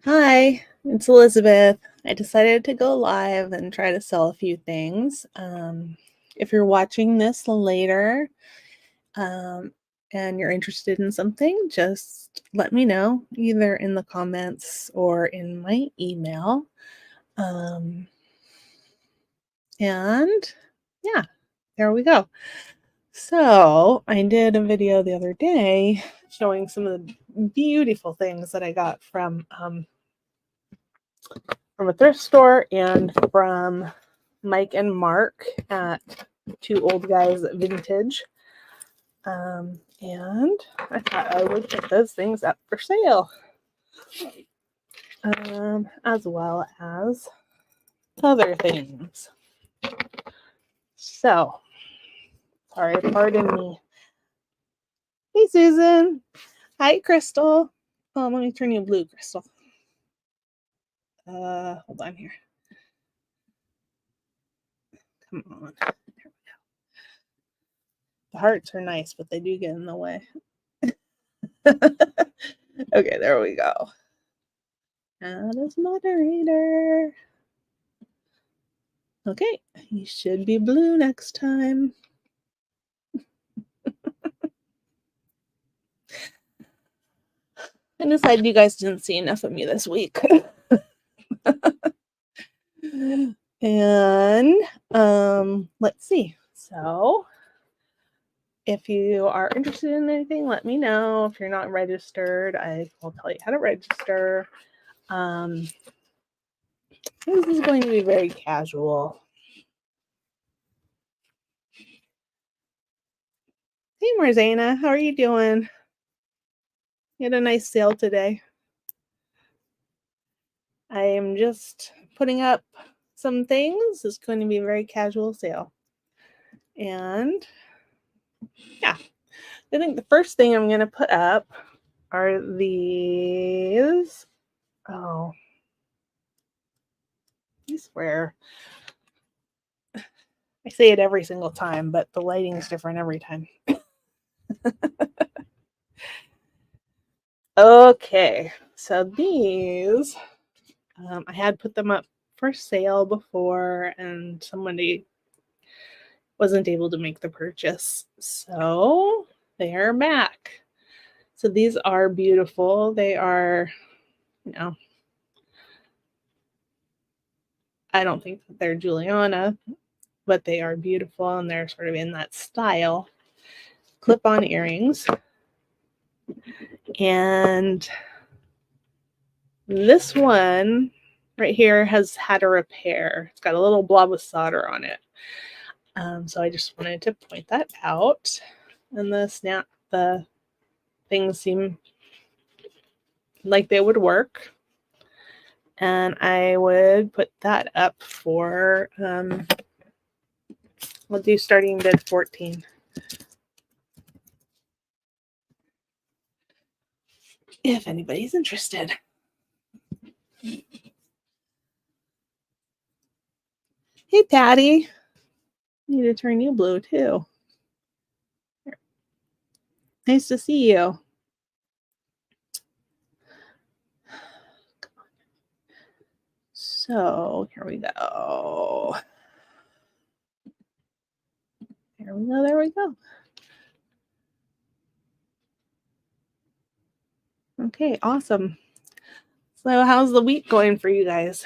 Hi, it's Elizabeth. I decided to go live and try to sell a few things. If you're watching this later, um, and you're interested in something, just let me know either in the comments or in my email. Um, and yeah, there we go. So I did a video the other day showing some of the beautiful things that I got from a thrift store and from Mike and Mark at Two Old Guys Vintage. And I thought I would put those things up for sale, as well as other things. So, sorry, pardon me. Hey, Susan. Hi, Crystal. Oh, let me turn you blue, Crystal. Hold on here. Come on. There we go. The hearts are nice, but they do get in the way. Okay, there we go. Add as moderator. Okay, you should be blue next time. I decided you guys didn't see enough of me this week. And let's see. So if you are interested in anything, let me know. If you're not registered, I will tell you how to register. This is going to be very casual. Hey, Marzana, how are you doing? You had a nice sale today. I am just putting up some things. It's going to be a very casual sale. And yeah, I think the first thing I'm going to put up are these. Oh, I swear. I say it every single time, but the lighting is different every time. Okay, so these, I had put them up for sale before, and somebody wasn't able to make the purchase. So they're back. So these are beautiful. They are, I don't think that they're Juliana, but they are beautiful and they're sort of in that style. Clip-on earrings. And this one right here has had a repair. It's got a little blob of solder on it. So I just wanted to point that out. And the things seem like they would work. And I would put that up for, we'll do starting bid 14. If anybody's interested. Hey, Patty. I need to turn you blue too. Nice to see you. So here we go. There we go. There we go. Okay, awesome. So how's the week going for you guys?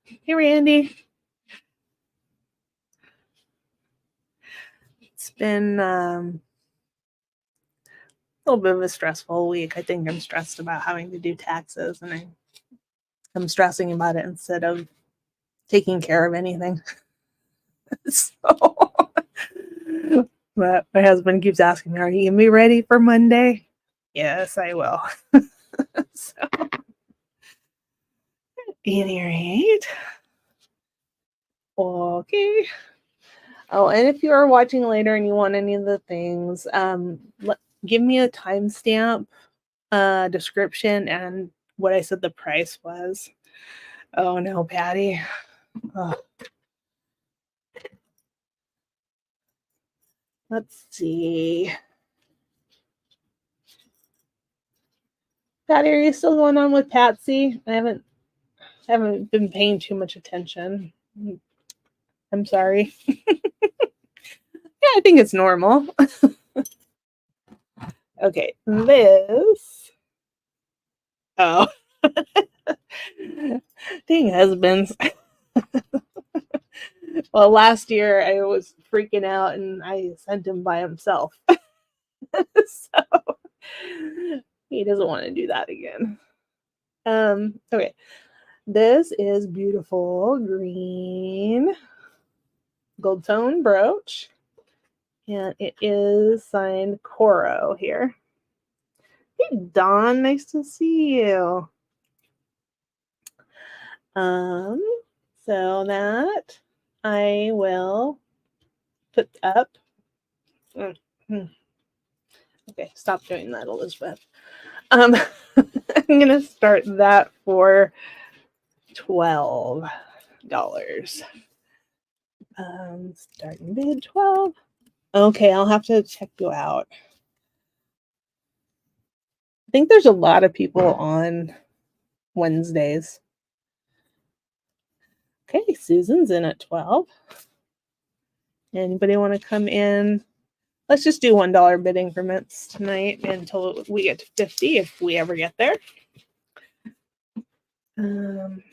Hey, Randy. It's been a little bit of a stressful week. I think I'm stressed about having to do taxes, and I'm stressing about it instead of taking care of anything. So, but my husband keeps asking me, "Are you gonna be ready for Monday?" Yes, I will. So, any rate, okay. Oh, and if you are watching later and you want any of the things, give me a timestamp, description, and what I said the price was. Oh no, Patty. Oh. Let's see. Patty, are you still going on with Patsy? I haven't been paying too much attention. I'm sorry. Yeah, I think it's normal. Okay, this. Oh. Dang husbands. Well, last year I was freaking out and I sent him by himself. So he doesn't want to do that again. Okay. This is beautiful green gold tone brooch. And it is signed Coro here. Hey, Dawn, nice to see you. So that I will put up. Okay, stop doing that, Elizabeth. I'm gonna start that for $12. Starting bid 12. Okay, I'll have to check you out. I think there's a lot of people on Wednesdays. Okay, Susan's in at 12. Anybody want to come in? Let's just do $1 bid increments tonight until we get to 50, if we ever get there. I'm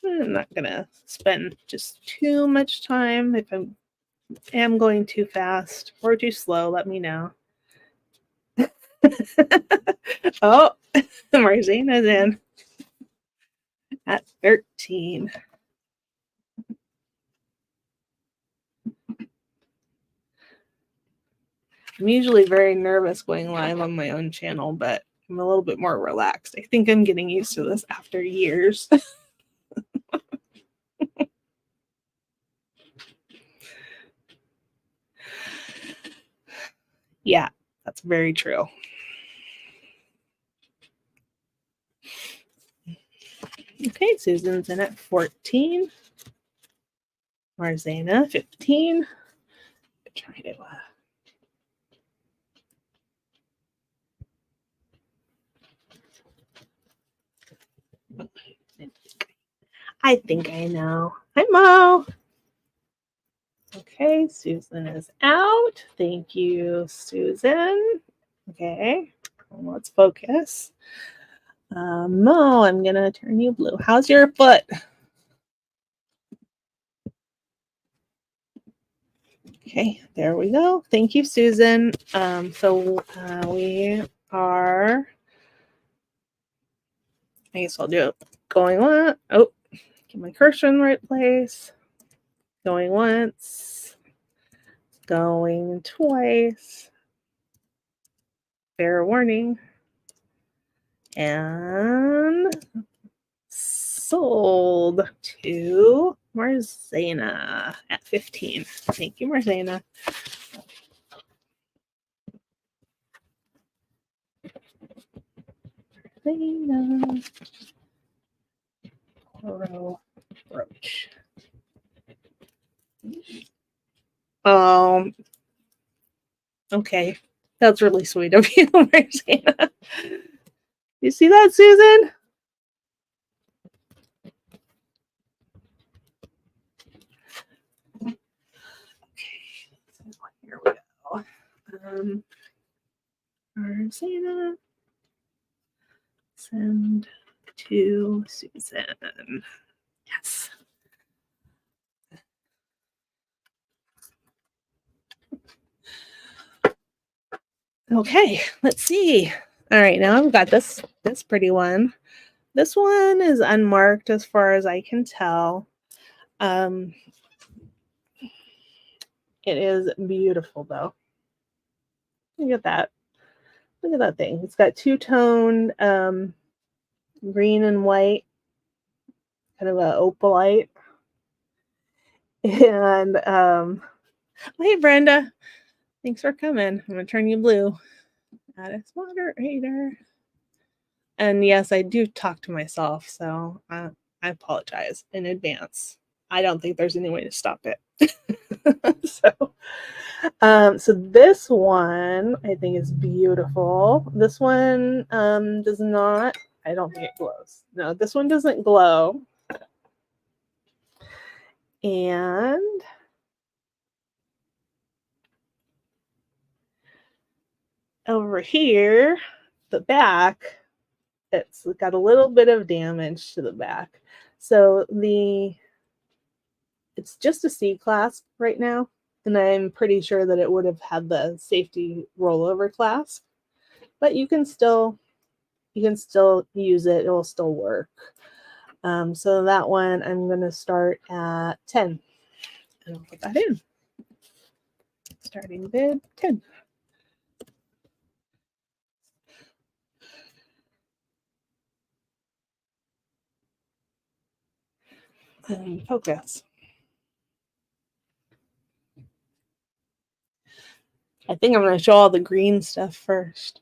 not gonna spend just too much time. If I am going too fast or too slow, let me know. Oh, Marzina's in at 13. I'm usually very nervous going live on my own channel, but I'm a little bit more relaxed. I think I'm getting used to this after years. Yeah, that's very true. Okay, Susan's in at 14. Marzana, 15. Try to I think I know. Hi, Mo. Okay, Susan is out. Thank you, Susan. Okay, let's focus. Mo, I'm going to turn you blue. How's your foot? Okay, there we go. Thank you, Susan. So we are, I guess I'll do it. Going on. Oh, get my cursor in the right place. Going once. Going twice. Fair warning. And sold to Marzana at 15. Thank you, Marzana. Marzana. Coro brooch. Okay. That's really sweet of you, Marzana. You see that, Susan? Okay. Here we go. Marzana. Send to Susan. Yes. Okay, let's see. All right, now I've got this pretty one. This one is unmarked as far as I can tell. It is beautiful though. Look at that. Look at that thing. It's got two-tone green and white, kind of a opalite. And hey Brenda, thanks for coming. I'm gonna turn you blue. Add as moderator. And yes, I do talk to myself, so I apologize in advance. I don't think there's any way to stop it. So So this one I think is beautiful. This one does not, I don't think it glows. No, this one doesn't glow. And over here, the back, it's got a little bit of damage to the back. So it's just a C clasp right now. And I'm pretty sure that it would have had the safety rollover clasp, but you can still use it. It will still work. So that one I'm going to start at 10. And I'll put that in. Starting bid 10. And focus. I think I'm going to show all the green stuff first.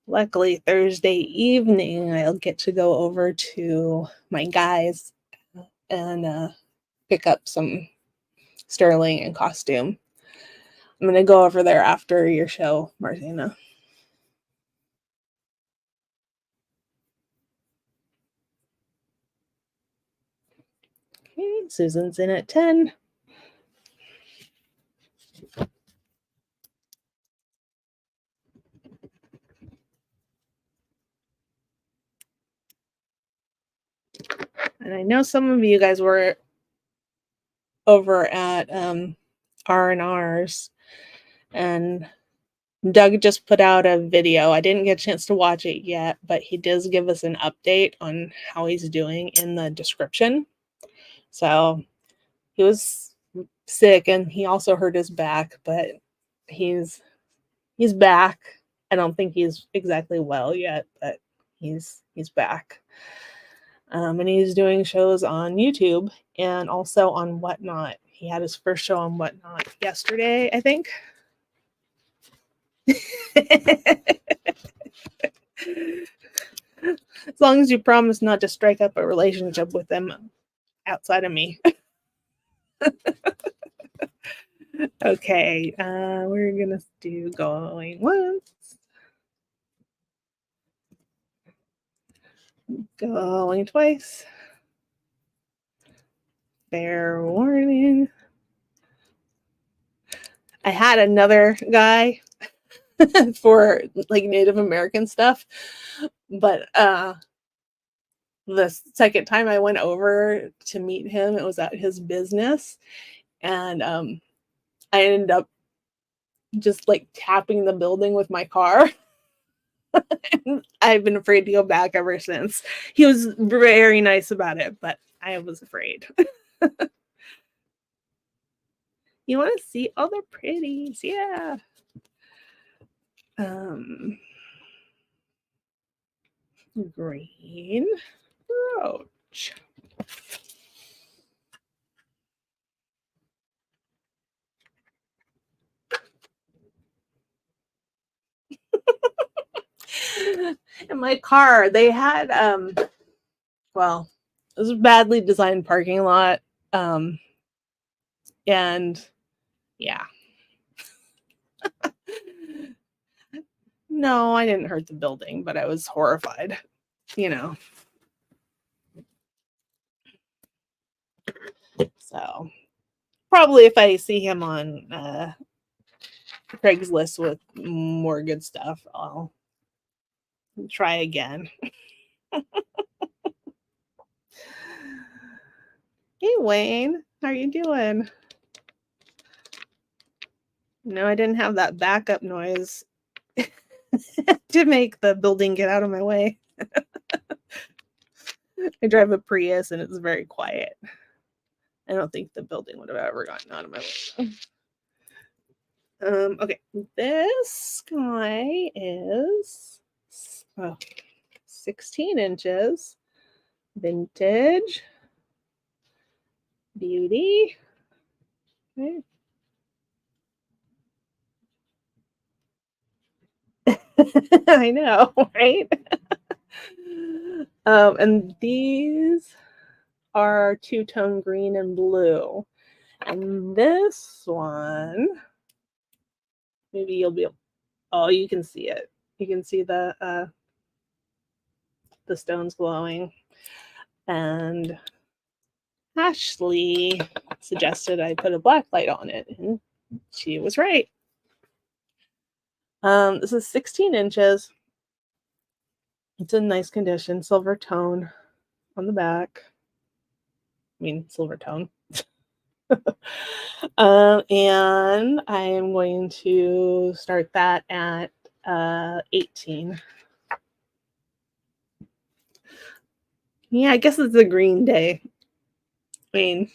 Luckily, Thursday evening, I'll get to go over to my guys and pick up some sterling and costume. I'm going to go over there after your show, Martina. Okay, Susan's in at 10. And I know some of you guys were over at R&R's, and Doug just put out a video. I didn't get a chance to watch it yet, but he does give us an update on how he's doing in the description. So he was sick and he also hurt his back, but he's back. I don't think he's exactly well yet, but he's back. And he's doing shows on YouTube and also on Whatnot. He had his first show on Whatnot yesterday, I think. As long as you promise not to strike up a relationship with them outside of me. Okay, we're gonna do going once, going twice. Fair warning. I had another guy for like Native American stuff, but the second time I went over to meet him, it was at his business, and I ended up just like tapping the building with my car. I've been afraid to go back ever since. He was very nice about it, but I was afraid. You want to see all the pretties? Yeah. Green brooch. In my car, they had well, it was a badly designed parking lot. And yeah. No, I didn't hurt the building, but I was horrified, you know. So probably if I see him on Craigslist with more good stuff, I'll try again. Hey Wayne, how are you doing? No, I didn't have that backup noise to make the building get out of my way. I drive a Prius and it's very quiet. I don't think the building would have ever gotten out of my way. Okay, this guy is 16 inches, vintage, beauty. Okay. I know, right? And these are two-tone green and blue. And this one, maybe you'll be, oh, you can see it. You can see the stones glowing. And Ashley suggested I put a black light on it, and she was right. This is 16 inches. It's in nice condition, silver tone on the back. I mean, silver tone. And I am going to start that at 18. Yeah, I guess it's a green day. I mean,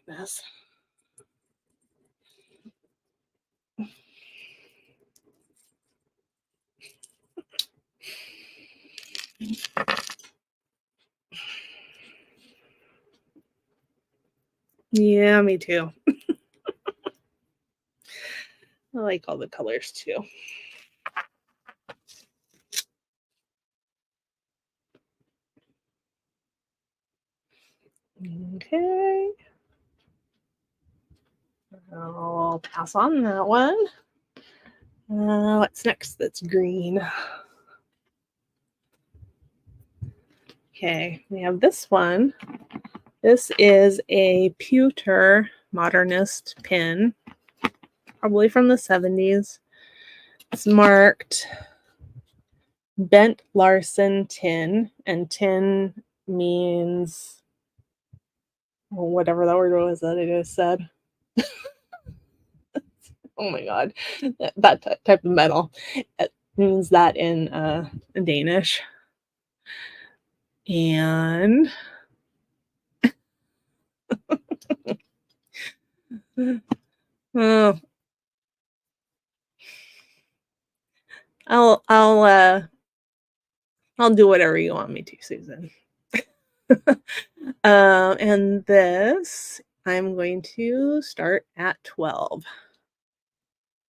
goodness. Yeah, me too. I like all the colors too. Okay. I'll pass on that one. What's next? That's green. Okay, we have this one. This is a pewter modernist pin, probably from the 70s. It's marked Bent Larson tin, and tin means whatever that word was that I just said. Oh my god, that type of metal. It means that in Danish. And oh, I'll do whatever you want me to, Susan. And this I'm going to start at 12.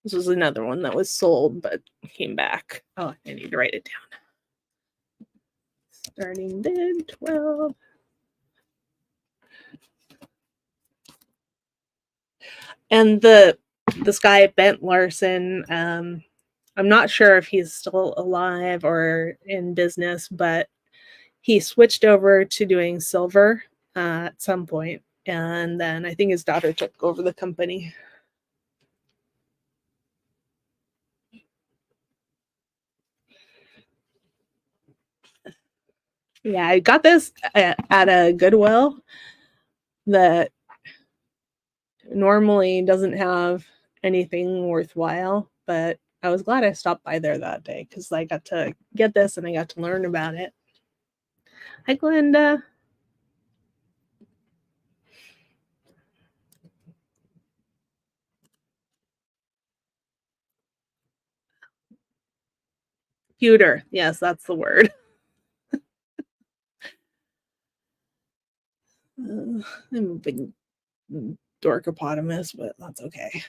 This was another one that was sold but came back. Oh, I need to write it down. Starting bid 12. And this guy Bent Larson, I'm not sure if he's still alive or in business, but he switched over to doing silver at some point, and then I think his daughter took over the company. Yeah, I got this at a Goodwill that normally doesn't have anything worthwhile, but I was glad I stopped by there that day because I got to get this and I got to learn about it. Hi, Glenda. Pewter. Yes, that's the word. I'm a big dorkopotamus, but that's okay.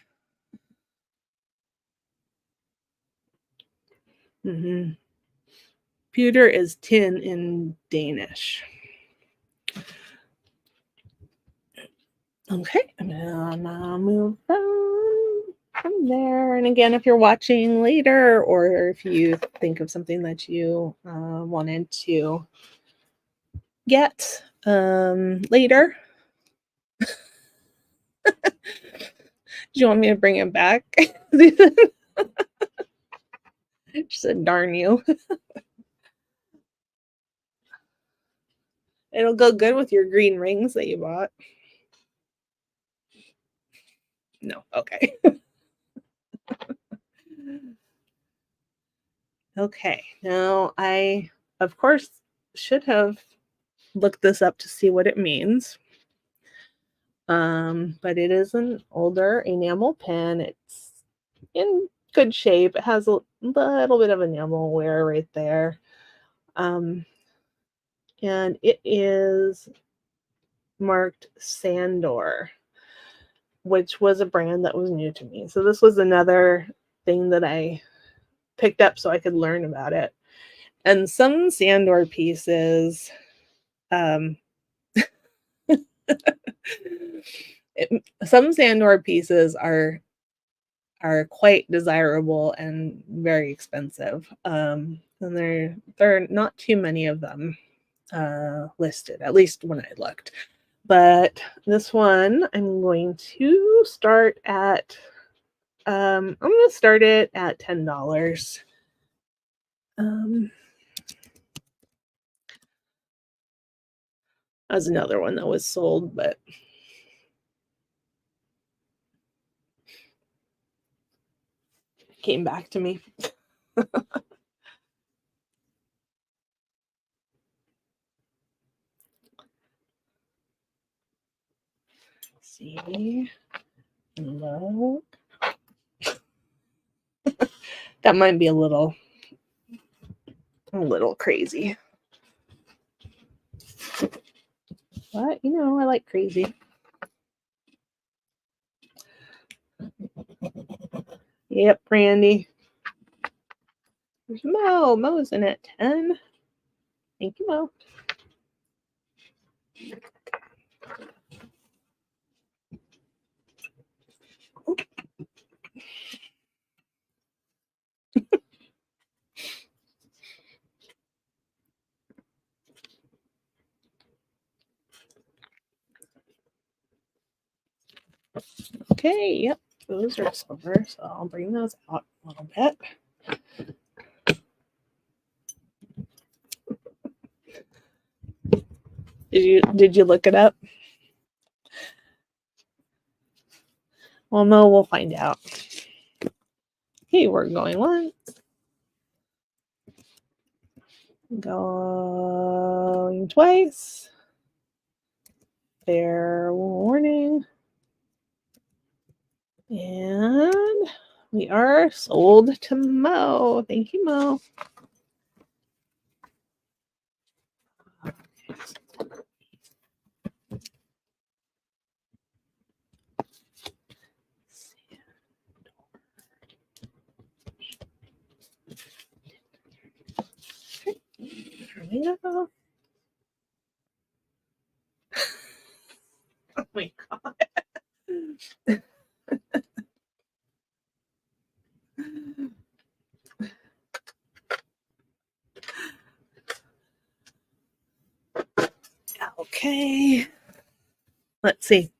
Mm-hmm. Pewter is tin in Danish. Okay, I'm gonna move on from there. And again, if you're watching later, or if you think of something that you wanted to get later, do you want me to bring it back? She said, "Darn you." It'll go good with your green rings that you bought. No, okay. Okay, now I, of course, should have looked this up to see what it means. But it is an older enamel pen. It's in good shape. It has a little bit of enamel wear right there. And it is marked Sandor, which was a brand that was new to me. So this was another thing that I picked up so I could learn about it. And some Sandor pieces, some Sandor pieces are quite desirable and very expensive. And there are not too many of them listed, at least when I looked. But this one, I'm going to start at. I'm going to start it at $10. That was another one that was sold, but came back to me. See, look. That might be a little crazy. But, you know, I like crazy. Yep, Randy. There's Mo. Mo's in at 10. Thank you, Mo. Okay, yep. Those are silver, so I'll bring those out a little bit. Did you look it up? Well, no, we'll find out. Okay, we're going once. Going twice. Fair warning. And we are sold to Mo. Thank you, Mo. There we go. Oh my god. Okay. Let's see.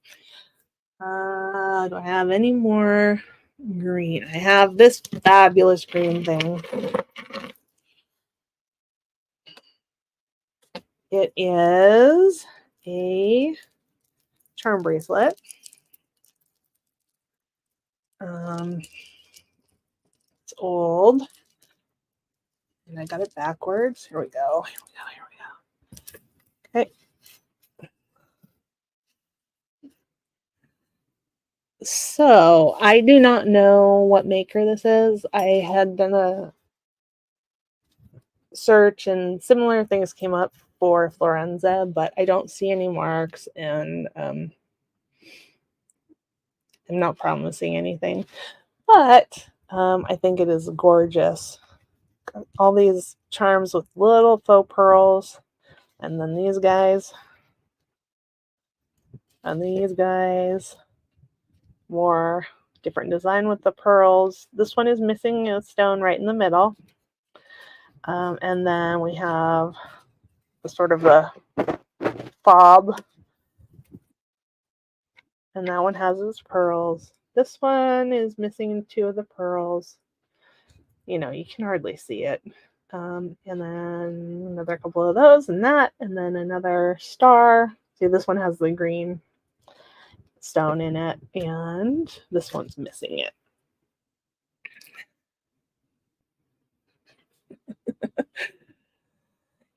Do I have any more green? I have this fabulous green thing. It is a charm bracelet. It's old. And I got it backwards. Here we go. Okay. So I do not know what maker this is. I had done a search and similar things came up for Florenza, but I don't see any marks, and I'm not promising anything. But I think it is gorgeous. All these charms with little faux pearls, and then these guys, and these guys. More different design with the pearls. This one is missing a stone right in the middle. And then we have the sort of the fob. And that one has its pearls. This one is missing 2 of the pearls. You know, you can hardly see it. And then another couple of those and that. And then another star. See, this one has the green stone in it. And this one's missing it.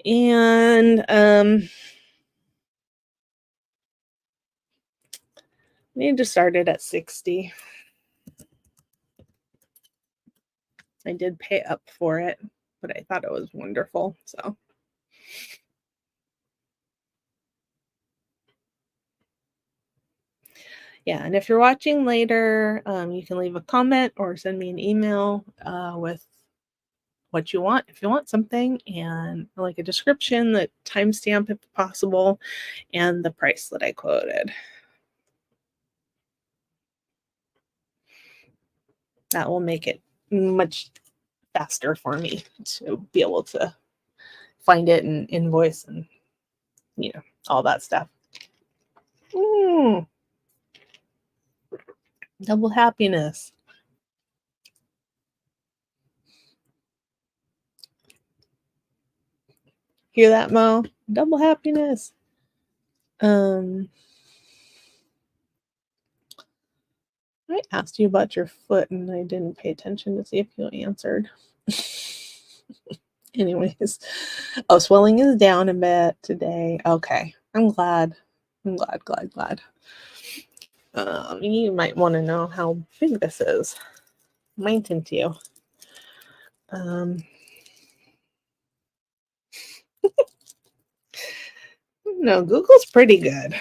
And I need to start it at 60. I did pay up for it, but I thought it was wonderful. So Yeah, and if you're watching later, you can leave a comment or send me an email with what you want, if you want something, and like a description, the timestamp if possible, and the price that I quoted. That will make it much faster for me to be able to find it and invoice and, all that stuff. Double happiness. Hear that, Mo? Double happiness. I asked you about your foot and I didn't pay attention to see if you answered. Anyways. Oh, swelling is down a bit today. Okay. I'm glad. Glad. You might want to know how big this is. Mine tint you. No, Google's pretty good.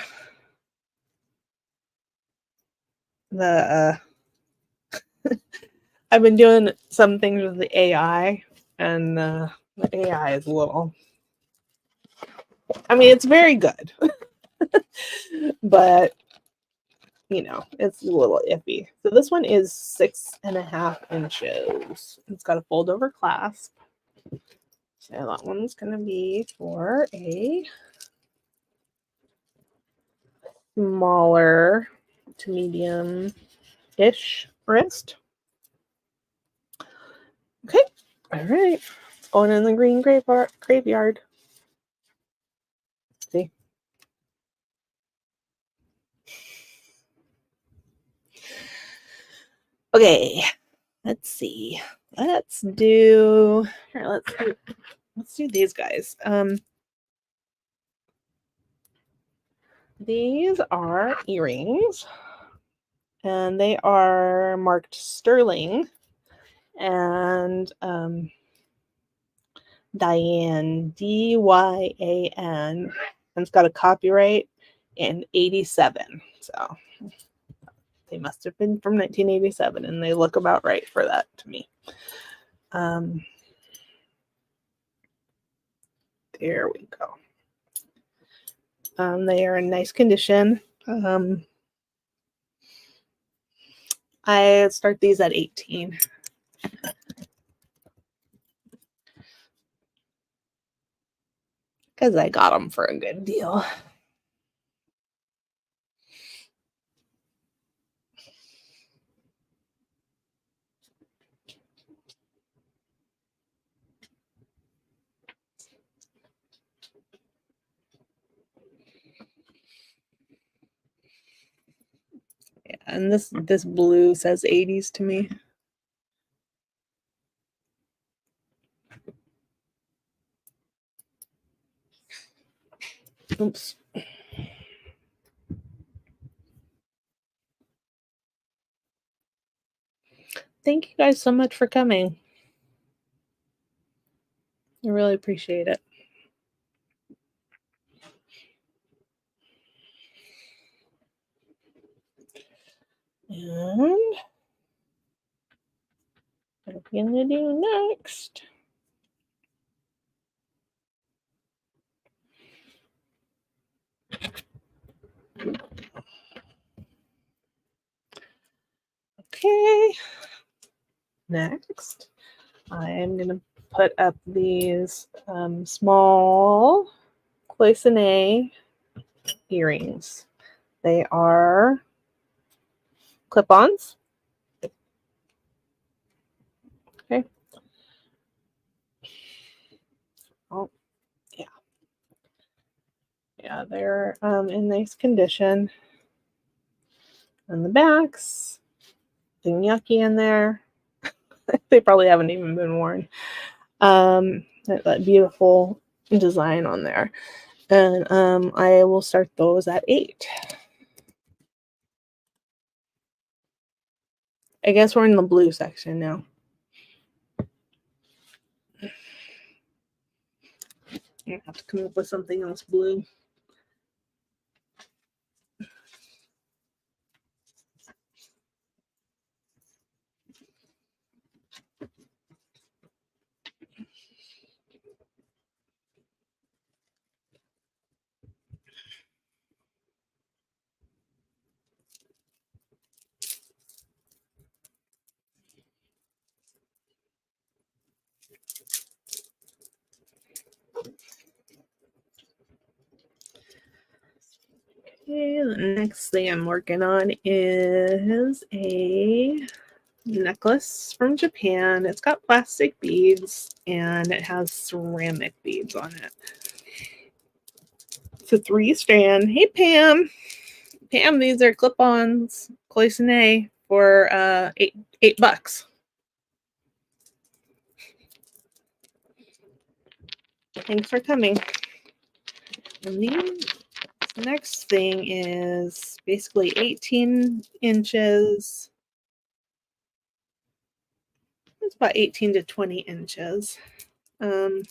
I've been doing some things with the AI, and the AI is a little. I mean, it's very good, but it's a little iffy. So this one is 6.5 inches. It's got a fold over clasp. So that one's gonna be for a smaller to medium-ish wrist. Okay, all right. It's going in the green graveyard. See? Okay, let's see. Let's do these guys. These are earrings, and they are marked sterling and Diane, Dyan, and it's got a copyright in 87. So they must have been from 1987, and they look about right for that to me. There we go. They are in nice condition. I start these at 18. Because I got them for a good deal. Yeah, and this blue says 80s to me. Oops. Thank you guys so much for coming. I really appreciate it. And what are we going to do next? Okay. Next, I am going to put up these small cloisonne earrings. They are clip-ons. Okay. Oh, yeah. Yeah, they're in nice condition. And the backs, nothing yucky in there. They probably haven't even been worn. That beautiful design on there. And I will start those at 8. I guess we're in the blue section now. I have to come up with something else blue. Okay, the next thing I'm working on is a necklace from Japan. It's got plastic beads and it has ceramic beads on it. It's a 3-strand. Hey, Pam. Pam, these are clip-ons, cloisonne for $8. Thanks for coming. And the next thing is basically 18 inches. It's about 18 to 20 inches. Put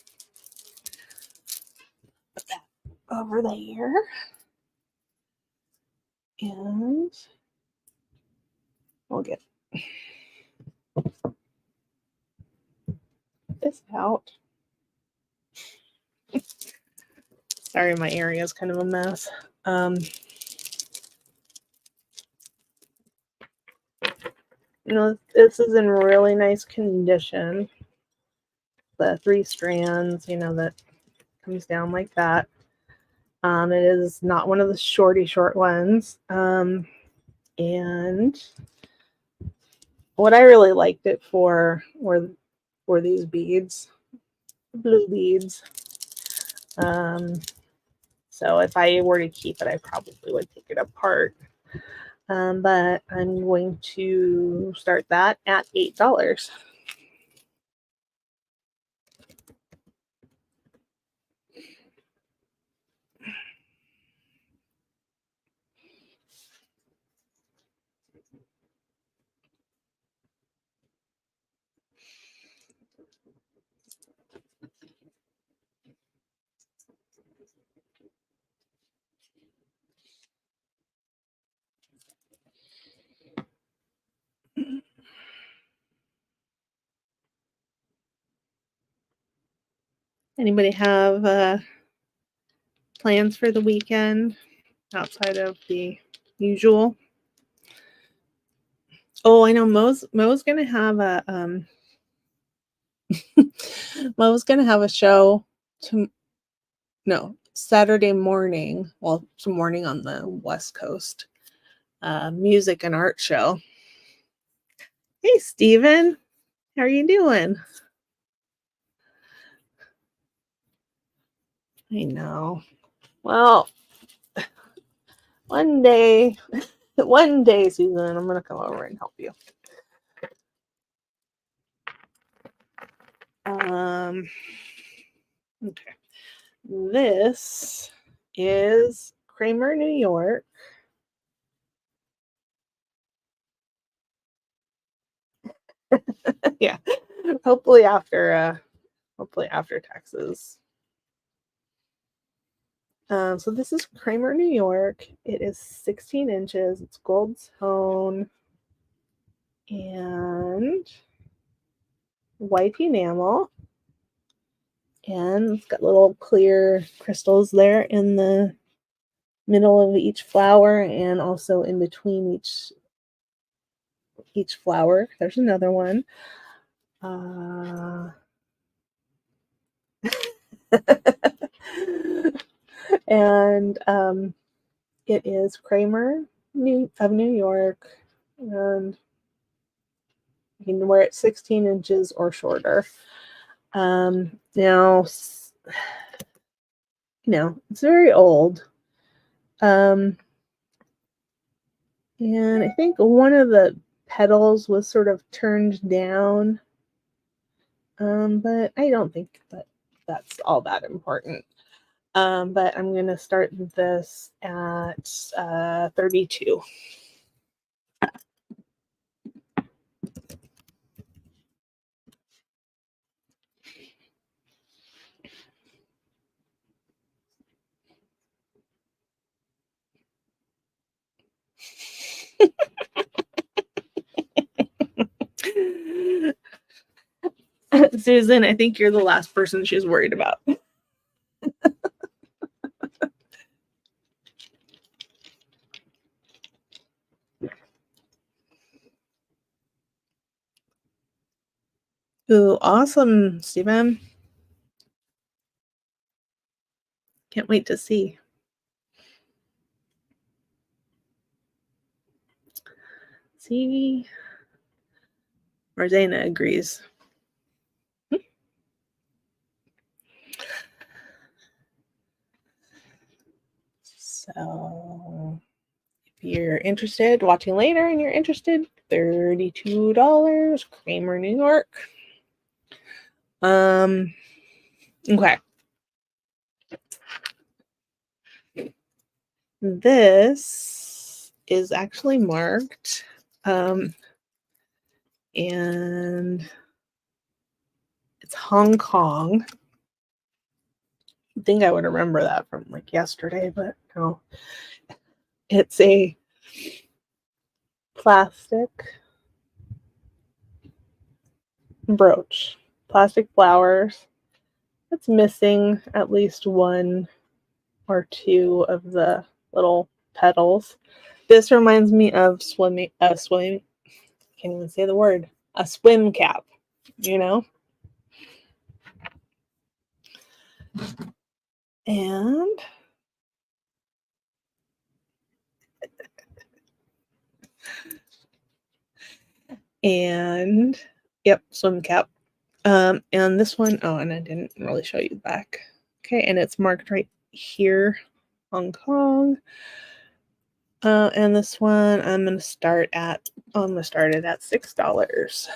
that over there. And we'll get this out. Sorry, my area is kind of a mess. You know, this is in really nice condition. The 3 strands, you know, that comes down like that. It is not one of the short ones. And what I really liked it for were these beads, blue beads. So if I were to keep it, I probably would take it apart. But I'm going to start that at $8. Anybody have plans for the weekend outside of the usual? Oh, I know Mo's gonna have a Mo's gonna have a show Saturday morning. Well, it's morning on the West Coast. Music and art show. Hey, Steven. How are you doing? I know. Well, one day, Susan, I'm gonna come over and help you. Okay. This is Kramer, New York. Yeah. Hopefully after taxes. So this is Kramer, New York. It is 16 inches. It's gold tone and white enamel. And it's got little clear crystals there in the middle of each flower and also in between each flower. There's another one. And it is Kramer of New York, and you can wear it 16 inches or shorter. Now, it's very old. And I think one of the petals was sort of turned down. But I don't think that's all that important. But I'm going to start this at 32. Susan, I think you're the last person she's worried about. Ooh, awesome, Stephen. Can't wait to see. See, Marzana agrees. So if you're interested, watching later and you're interested, $32, Kramer, New York. Okay. This is actually marked. And it's Hong Kong. I think I would remember that from like yesterday, but no. It's a plastic brooch, plastic flowers. It's missing at least one or two of the little petals. This reminds me of swimming. Can't even say the word. A swim cap, you know. And yep, swim cap. And this one, oh, and I didn't really show you the back. Okay, and it's marked right here, Hong Kong. And this one, I'm gonna start it at $6.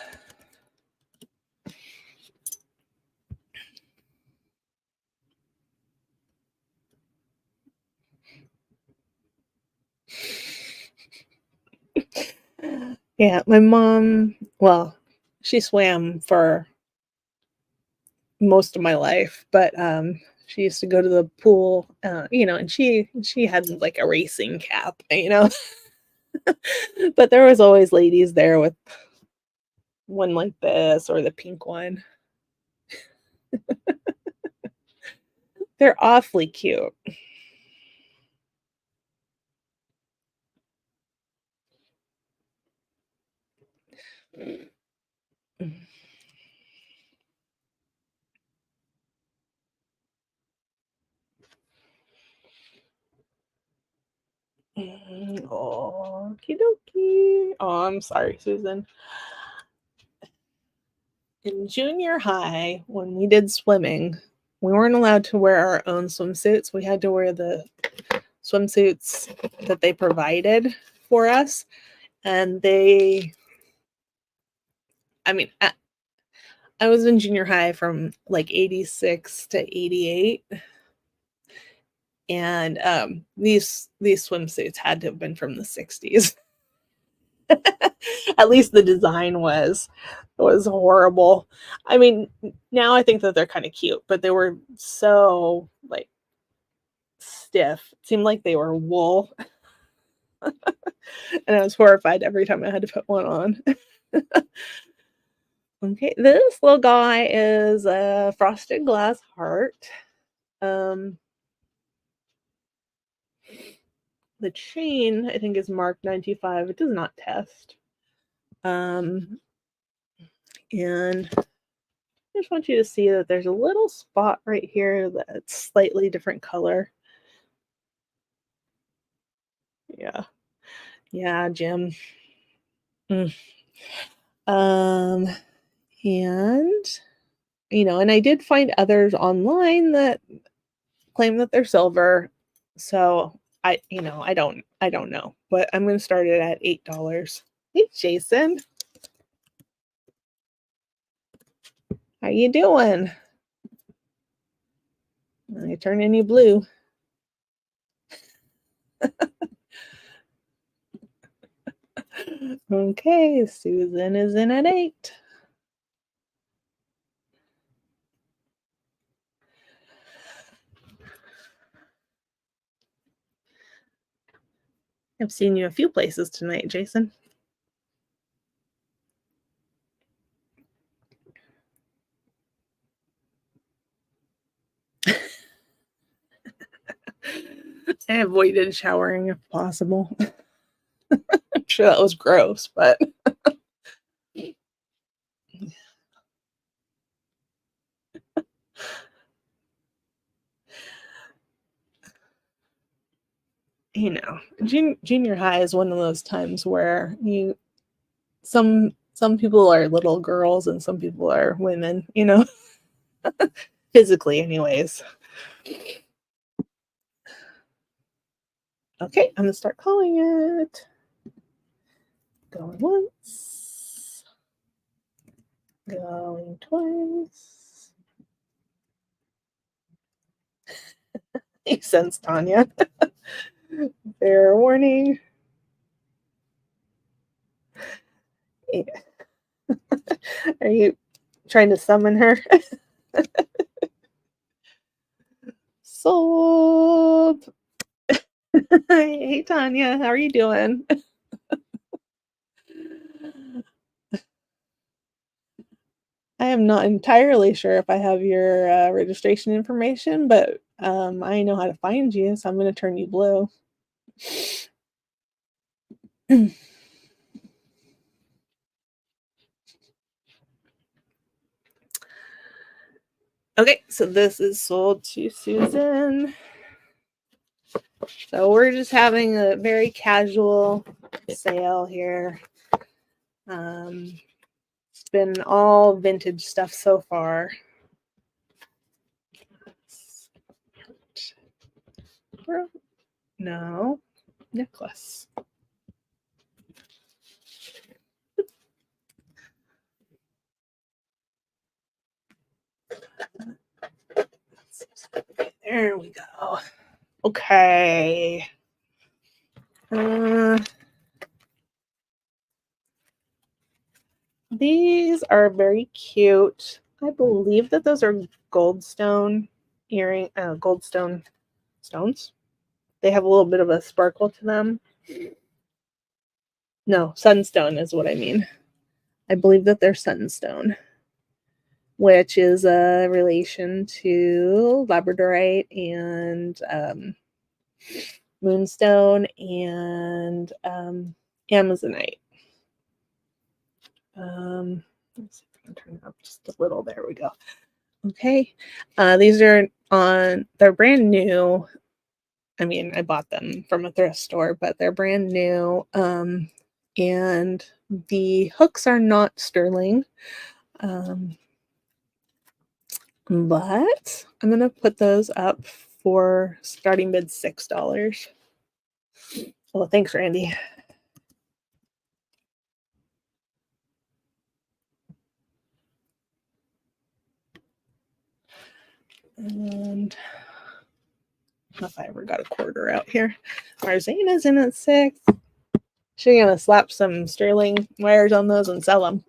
Yeah, my mom, well, she swam for most of my life, but she used to go to the pool, and she had like a racing cap. But there was always ladies there with one like this or the pink one. They're awfully cute. Oh, okie dokie. Oh, I'm sorry, Susan. In junior high, when we did swimming, we weren't allowed to wear our own swimsuits. We had to wear the swimsuits that they provided for us. And I mean, I was in junior high from like 86 to 88. And these swimsuits had to have been from the 60s. At least the design was horrible. I mean, now I think that they're kind of cute, but they were so like stiff. It seemed like they were wool. And I was horrified every time I had to put one on. Okay, this little guy is a frosted glass heart. Um, the chain, I think, is marked 95. It does not test. And I just want you to see that there's a little spot right here that's slightly different color. Yeah. Yeah, Jim. Mm. Um, and and I did find others online that claim that they're silver. So I don't know, but I'm going to start it at $8. Hey, Jason, how you doing? I turning you blue. Okay, Susan is in at 8. I've seen you a few places tonight, Jason. I avoided showering if possible. I'm sure that was gross, but you know, junior high is one of those times where some people are little girls and some people are women, you know, physically anyways. Okay, I'm gonna start calling it. Going once, going twice. Makes sense, Tanya. Fair warning. Yeah. Are you trying to summon her? Sold. Hey, Tanya, how are you doing? I am not entirely sure if I have your registration information, but I know how to find you, so I'm going to turn you blue. Okay, so this is sold to Susan. So we're just having a very casual sale here. It's been all vintage stuff so far. No, necklace. There we go. Okay. These are very cute. I believe that those are goldstone goldstone stones. They have a little bit of a sparkle to them. No, sunstone is what I mean. I believe that they're sunstone, which is a relation to labradorite and moonstone and amazonite. Let's see if I can turn it up just a little. There we go. Okay. These are they're brand new. I mean, I bought them from a thrift store, but they're brand new. And the hooks are not sterling. But I'm going to put those up for starting bid $6. Well, thanks, Randy. And if I ever got a quarter out here. Marzena's in at 6. She's going to slap some sterling wires on those and sell them.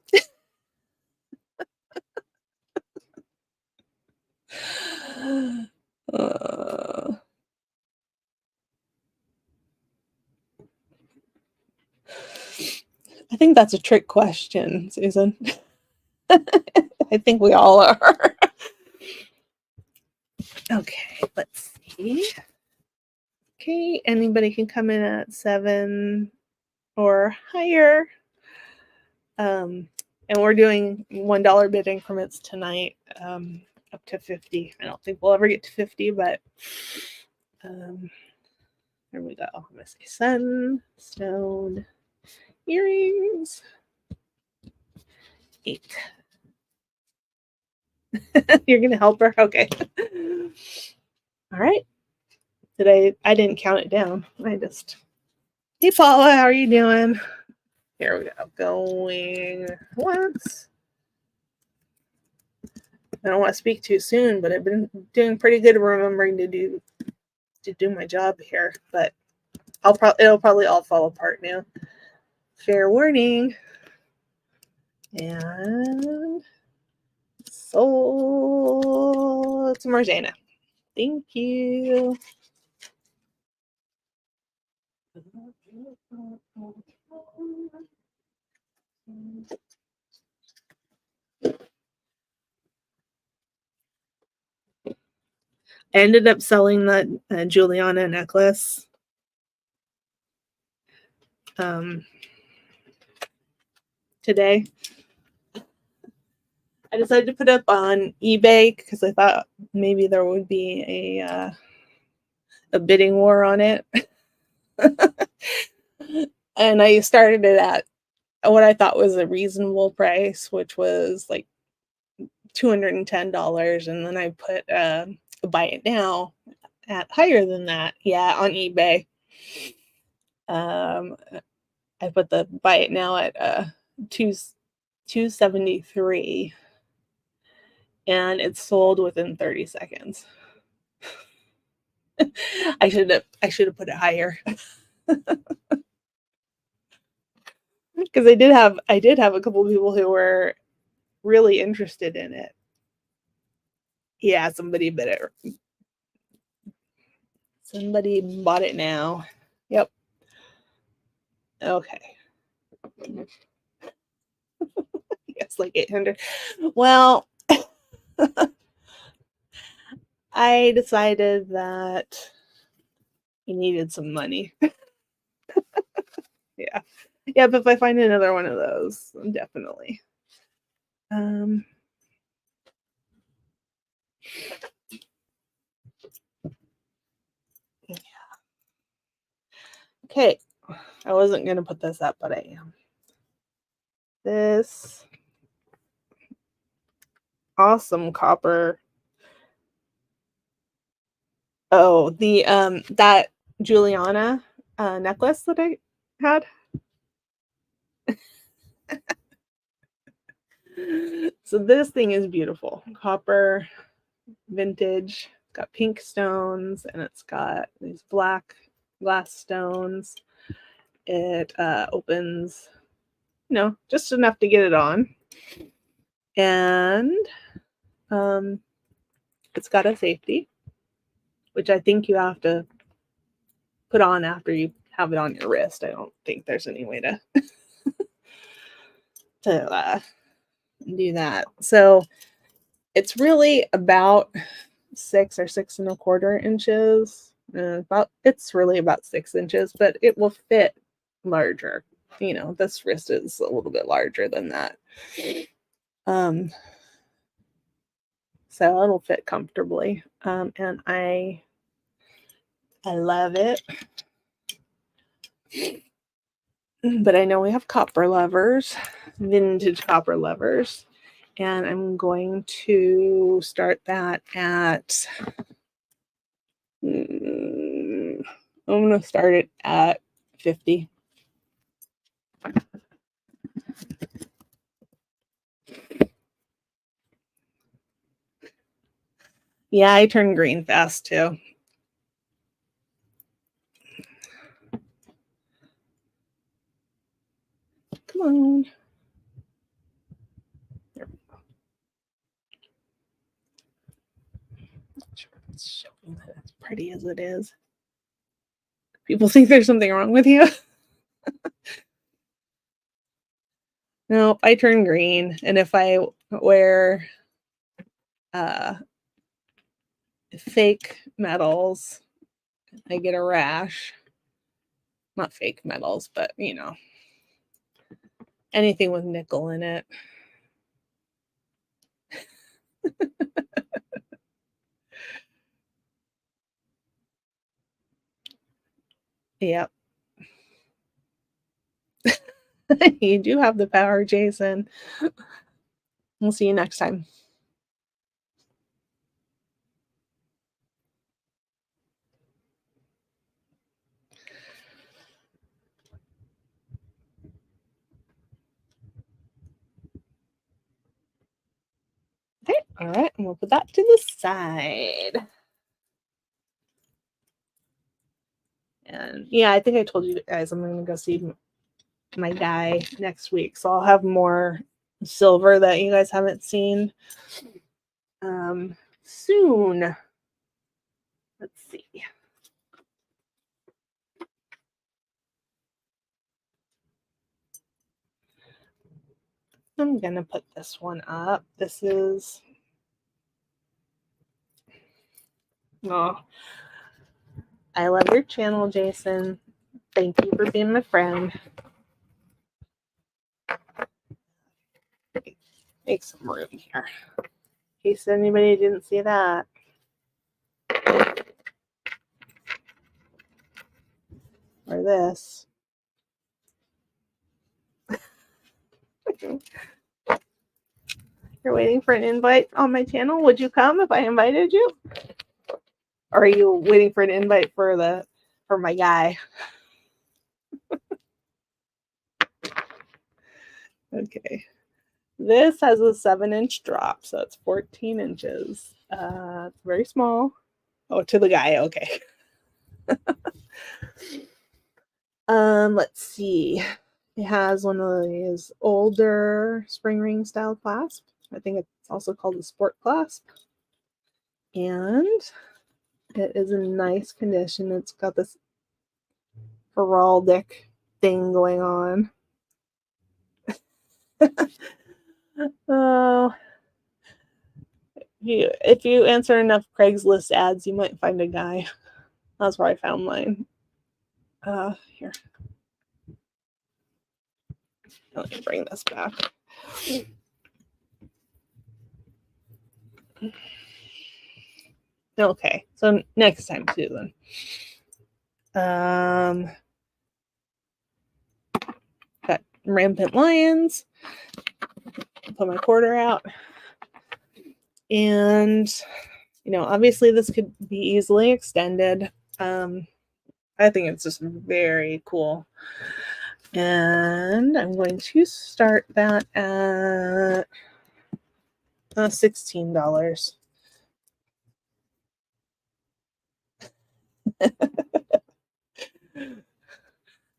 I think that's a trick question, Susan. I think we all are. Okay, let's see. Okay, anybody can come in at 7 or higher. And we're doing $1 bid increments tonight, up to 50. I don't think we'll ever get to 50, but there we go. I'm gonna say sunstone earrings. 8. You're gonna help her? Okay. All right. I didn't count it down. Hey Paula, how are you doing? Here we go. Going once. I don't want to speak too soon, but I've been doing pretty good remembering to do my job here. But it'll probably all fall apart now. Fair warning. And sold to Marzana. Thank you. I ended up selling that Juliana necklace. Today. I decided to put it up on eBay because I thought maybe there would be a bidding war on it. And I started it at what I thought was a reasonable price, which was like $210. And then I put buy it now at higher than that. Yeah, on eBay. Um, I put the buy it now at two 273, and it's sold within 30 seconds. I should have put it higher. Because I did have a couple of people who were really interested in it. Yeah, somebody bid it. Somebody bought it now. Yep. Okay. It's like 800. Well, I decided that he needed some money. Yeah. Yeah, but if I find another one of those, definitely. Um yeah. Okay. I wasn't gonna put this up, but I am. This awesome copper. Oh, the that Juliana necklace that I had. So this thing is beautiful. Copper, vintage. It's got pink stones and it's got these black glass stones. It opens, just enough to get it on. And it's got a safety, which I think you have to put on after you have it on your wrist. I don't think there's any way to do that. So it's really about 6 or 6.25 inches. It's really about 6 inches, but it will fit larger. This wrist is a little bit larger than that. Um, so it'll fit comfortably. And I love it. But I know we have copper lovers, vintage copper lovers, and I'm going to start that at I'm going to start it at 50. Yeah, I turn green fast too. Come on. There we go. Not sure if it's showing that as pretty as it is. People think there's something wrong with you. No, I turn green, and if I wear fake metals, I get a rash. Not fake metals, but anything with nickel in it. Yep. You do have the power, Jason. We'll see you next time. Okay, all right, and we'll put that to the side. And yeah, I think I told you guys I'm going to go see my guy next week, so I'll have more silver that you guys haven't seen soon. Let's see. I'm going to put this one up. This is oh, I love your channel, Jason. Thank you for being my friend. Make some room here in case anybody didn't see that. or this. You're waiting for an invite on my channel. Would you come if I invited you? Or are you waiting for an invite for my guy? Okay. This has a 7-inch drop, so it's 14 inches. It's very small. Oh, to the guy, okay. Let's see. It has one of these older spring ring style clasp. I think it's also called a sport clasp. And it is in nice condition. It's got this heraldic thing going on. Oh, if you answer enough Craigslist ads, you might find a guy. That's where I found mine. Here. Let me bring this back. Okay, so next time, Susan. Got rampant lions. Put my quarter out. And, obviously this could be easily extended. I think it's just very cool. And I'm going to start that at $16.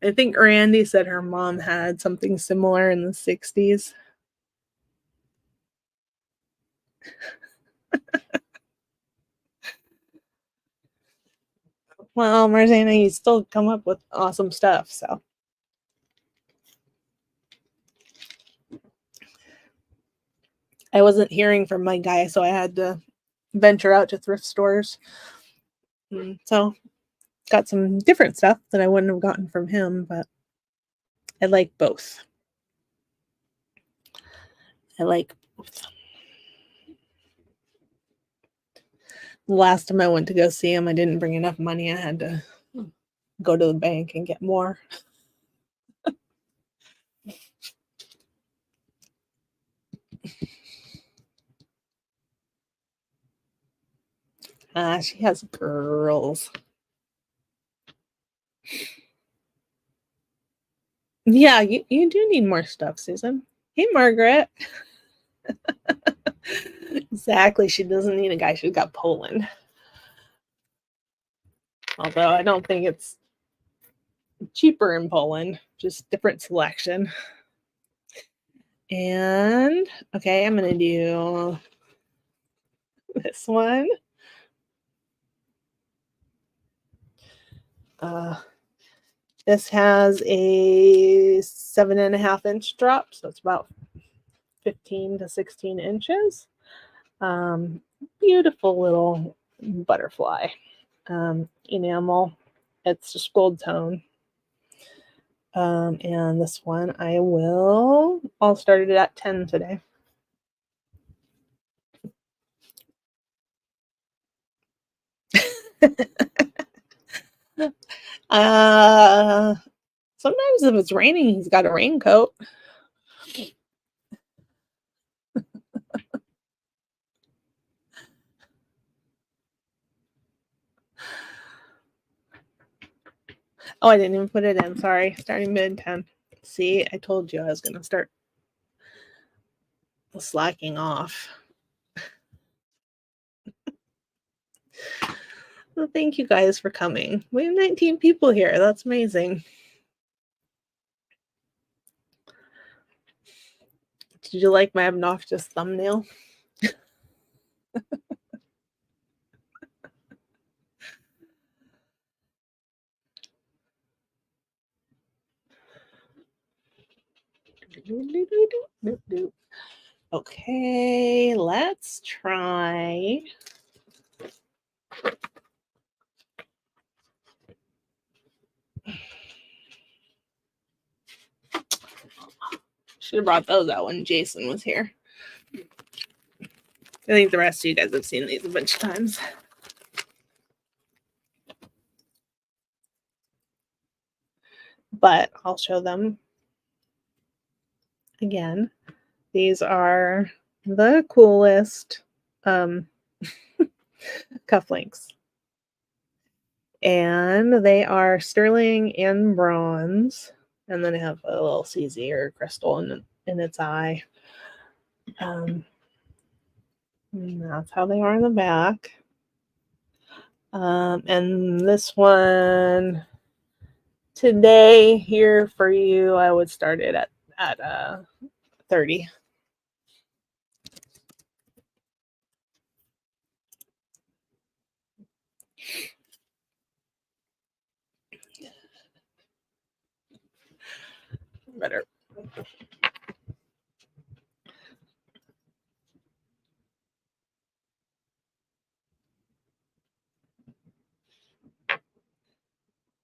I think Randy said her mom had something similar in the 60s. Well, Marzana, you still come up with awesome stuff, so. I wasn't hearing from my guy, so I had to venture out to thrift stores. So, got some different stuff that I wouldn't have gotten from him, but I like both. The last time I went to go see him, I didn't bring enough money. I had to go to the bank and get more. She has girls. Yeah, you do need more stuff, Susan. Hey, Margaret. Exactly. She doesn't need a guy. She's got Poland. Although I don't think it's cheaper in Poland, just different selection. And, okay, I'm going to do this one. This has a 7.5-inch drop, so it's about 15 to 16 inches. Beautiful little butterfly. Enamel. It's just gold tone. And this one I'll start it at 10 today. Sometimes if it's raining, he's got a raincoat. Oh, I didn't even put it in. Sorry. Starting mid-10. See, I told you I was going to start slacking off. Well, thank you guys for coming. We have 19 people here. That's amazing. Did you like my obnoxious thumbnail? Okay, let's try. Should have brought those out when Jason was here. I think the rest of you guys have seen these a bunch of times. but I'll show them again. These are the coolest cufflinks. And they are sterling and bronze. And then they have a little CZ or crystal in its eye. And that's how they are in the back. And this one today here for you, I would start it at 30. Better.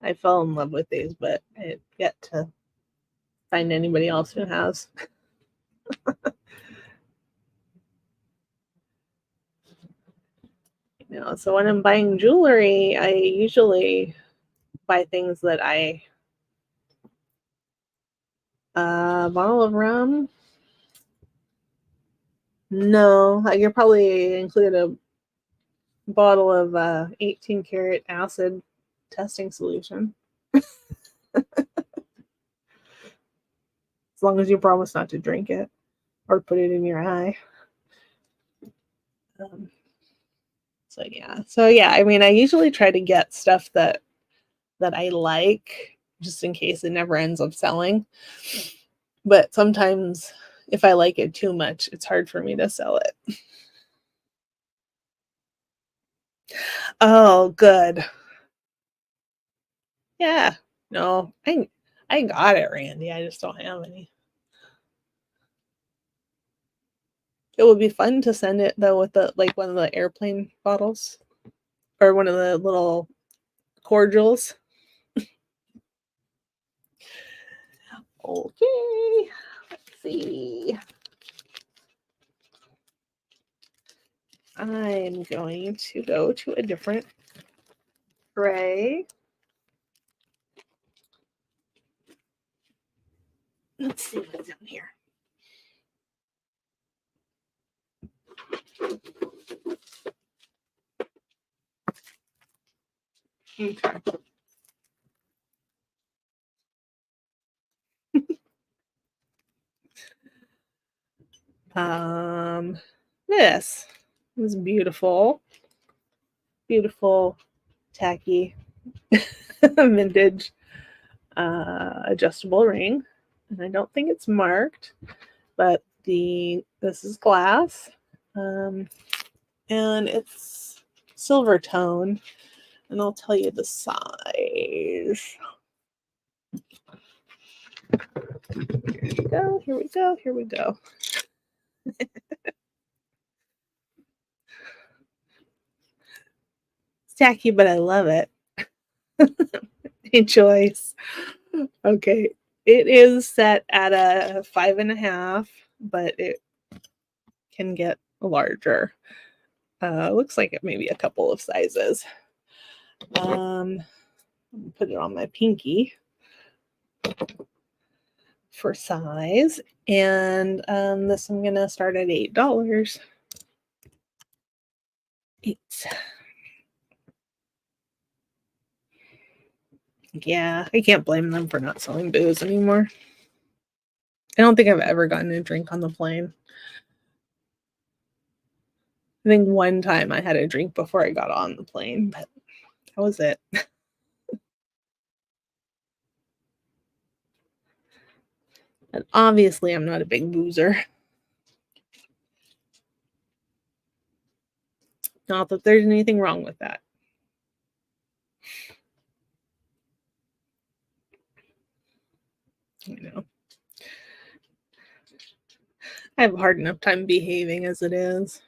I fell in love with these, but I yet to find anybody else who has. So when I'm buying jewelry, I usually buy things that I bottle of rum. No, I could probably include a bottle of 18 karat acid testing solution. As long as you promise not to drink it or put it in your eye. So yeah, I mean, I usually try to get stuff that I like, just in case it never ends up selling. But sometimes if I like it too much, it's hard for me to sell it. Oh, good. Yeah. No, I got it, Randy. I just don't have any. It would be fun to send it though with the like one of the airplane bottles or one of the little cordials. Okay. Let's see. I'm going to go to a different tray. Let's see what's in here. Okay. This is beautiful. Beautiful, tacky, vintage adjustable ring. And I don't think it's marked, but this is glass. And it's silver tone. And I'll tell you the size. Here we go, here we go, here we go. It's tacky, but I love it. Hey, choice. Okay. It is set at a 5.5, but it can get larger. Looks like it may be a couple of sizes. Put it on my pinky for size. And this I'm gonna start at $8. Yeah, I can't blame them for not selling booze anymore. I don't think I've ever gotten a drink on the plane. I think one time I had a drink before I got on the plane, but that was it. And obviously, I'm not a big boozer. Not that there's anything wrong with that. You know, I have a hard enough time behaving as it is.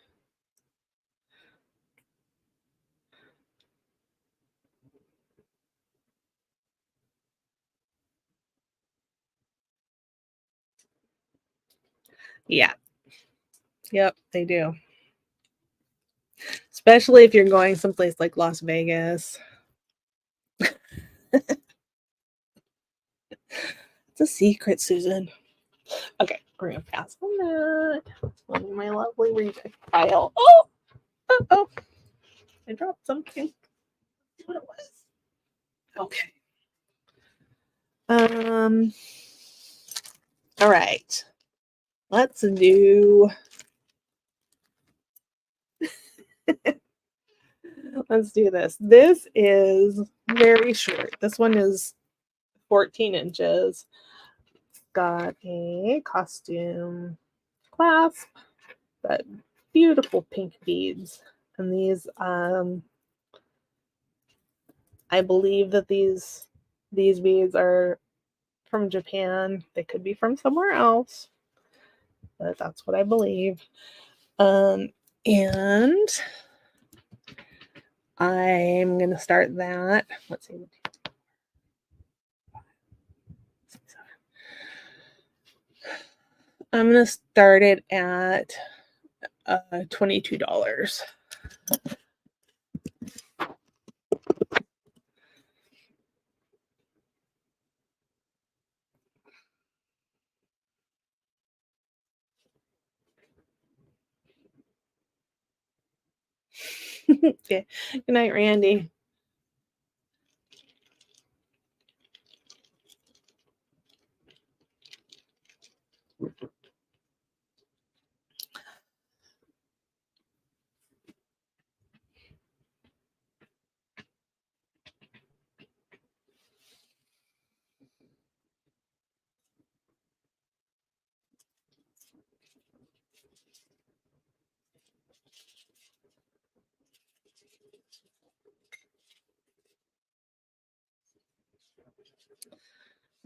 Yeah. Yep, they do. Especially if you're going someplace like Las Vegas. a secret, Susan. Okay, we're gonna pass on that. It's my lovely reject pile. Oh, oh, I dropped something. What it was? Okay. All right. Let's do. Let's do this. This is very short. This one is 14 inches. Got a costume clasp, but beautiful pink beads. And these, I believe that these beads are from Japan. They could be from somewhere else, but that's what I believe. And I'm gonna start that. Let's see. I'm gonna start it at $22. Okay. Good night, Randy.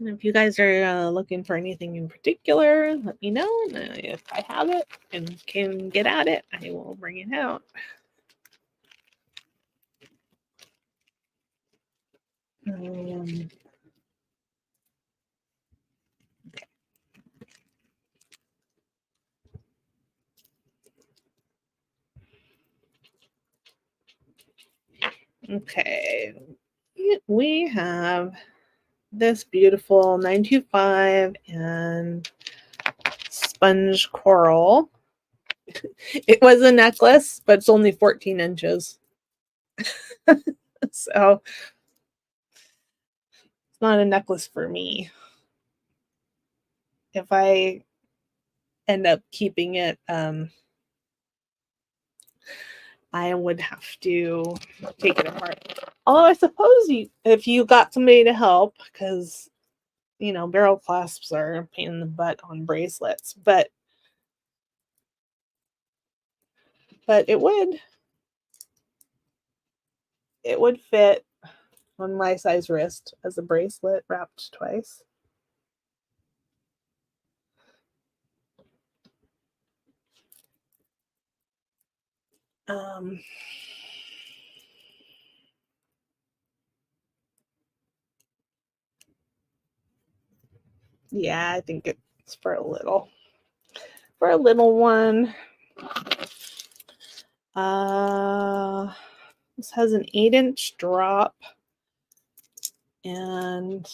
And if you guys are looking for anything in particular, let me know. And if I have it and can get at it, I will bring it out. Okay. We have this beautiful 925 and sponge coral. It was a necklace, but it's only 14 inches. So it's not a necklace for me. If I end up keeping it, I would have to take it apart. Although I suppose if you got somebody to help, because barrel clasps are a pain in the butt on bracelets, but it would fit on my size wrist as a bracelet wrapped twice. Yeah, I think it's for a little one. This has an 8-inch drop, and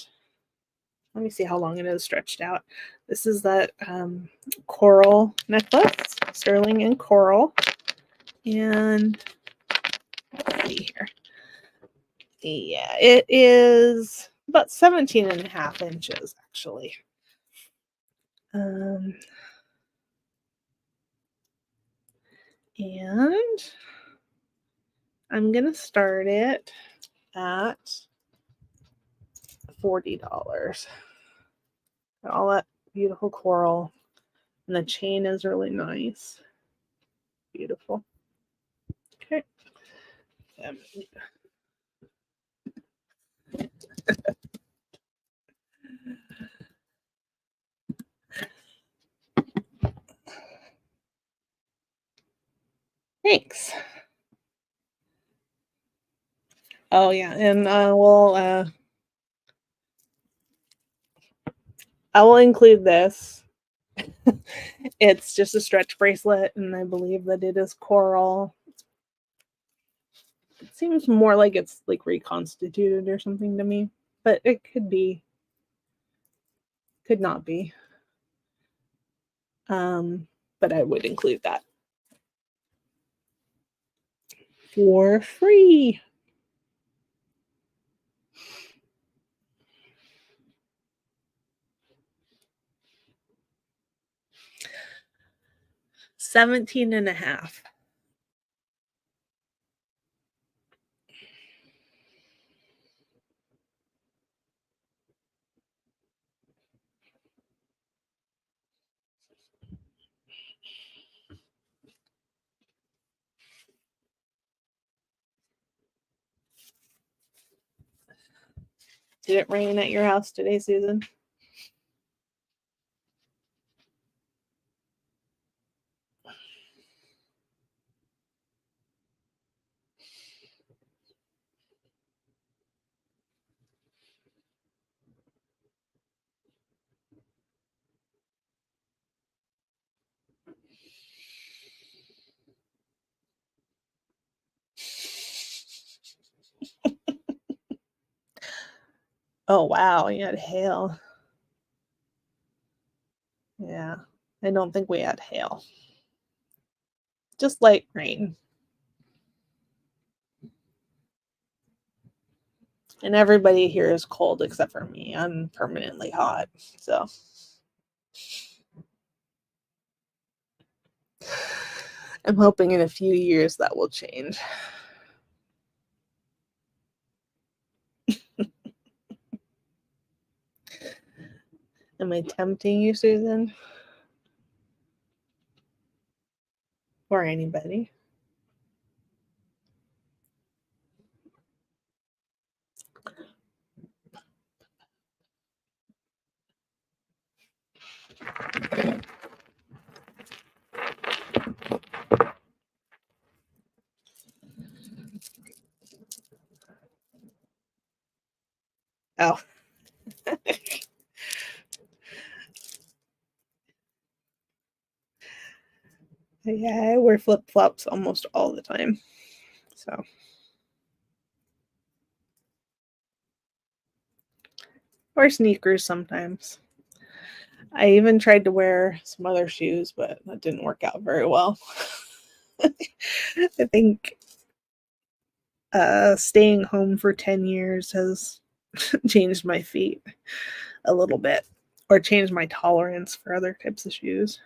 let me see how long it is stretched out. This is that coral necklace, sterling and coral. And let's see here. Yeah, it is about 17.5 inches, actually. And I'm going to start it at $40. All that beautiful coral. And the chain is really nice. Beautiful. Okay. Thanks. Oh yeah, and I will include this. It's just a stretch bracelet, and I believe that it is coral. It seems more like it's like reconstituted or something to me, but it could be. Could not be. But I would include that for free. $17.50. Did it rain at your house today, Susan? Oh, wow. You had hail. Yeah. I don't think we had hail. Just light rain. And everybody here is cold except for me. I'm permanently hot. So I'm hoping in a few years that will change. Am I tempting you, Susan? Or anybody? Oh. Yeah, I wear flip-flops almost all the time. So. Or sneakers sometimes. I even tried to wear some other shoes, but that didn't work out very well. I think staying home for 10 years has changed my feet a little bit, or changed my tolerance for other types of shoes.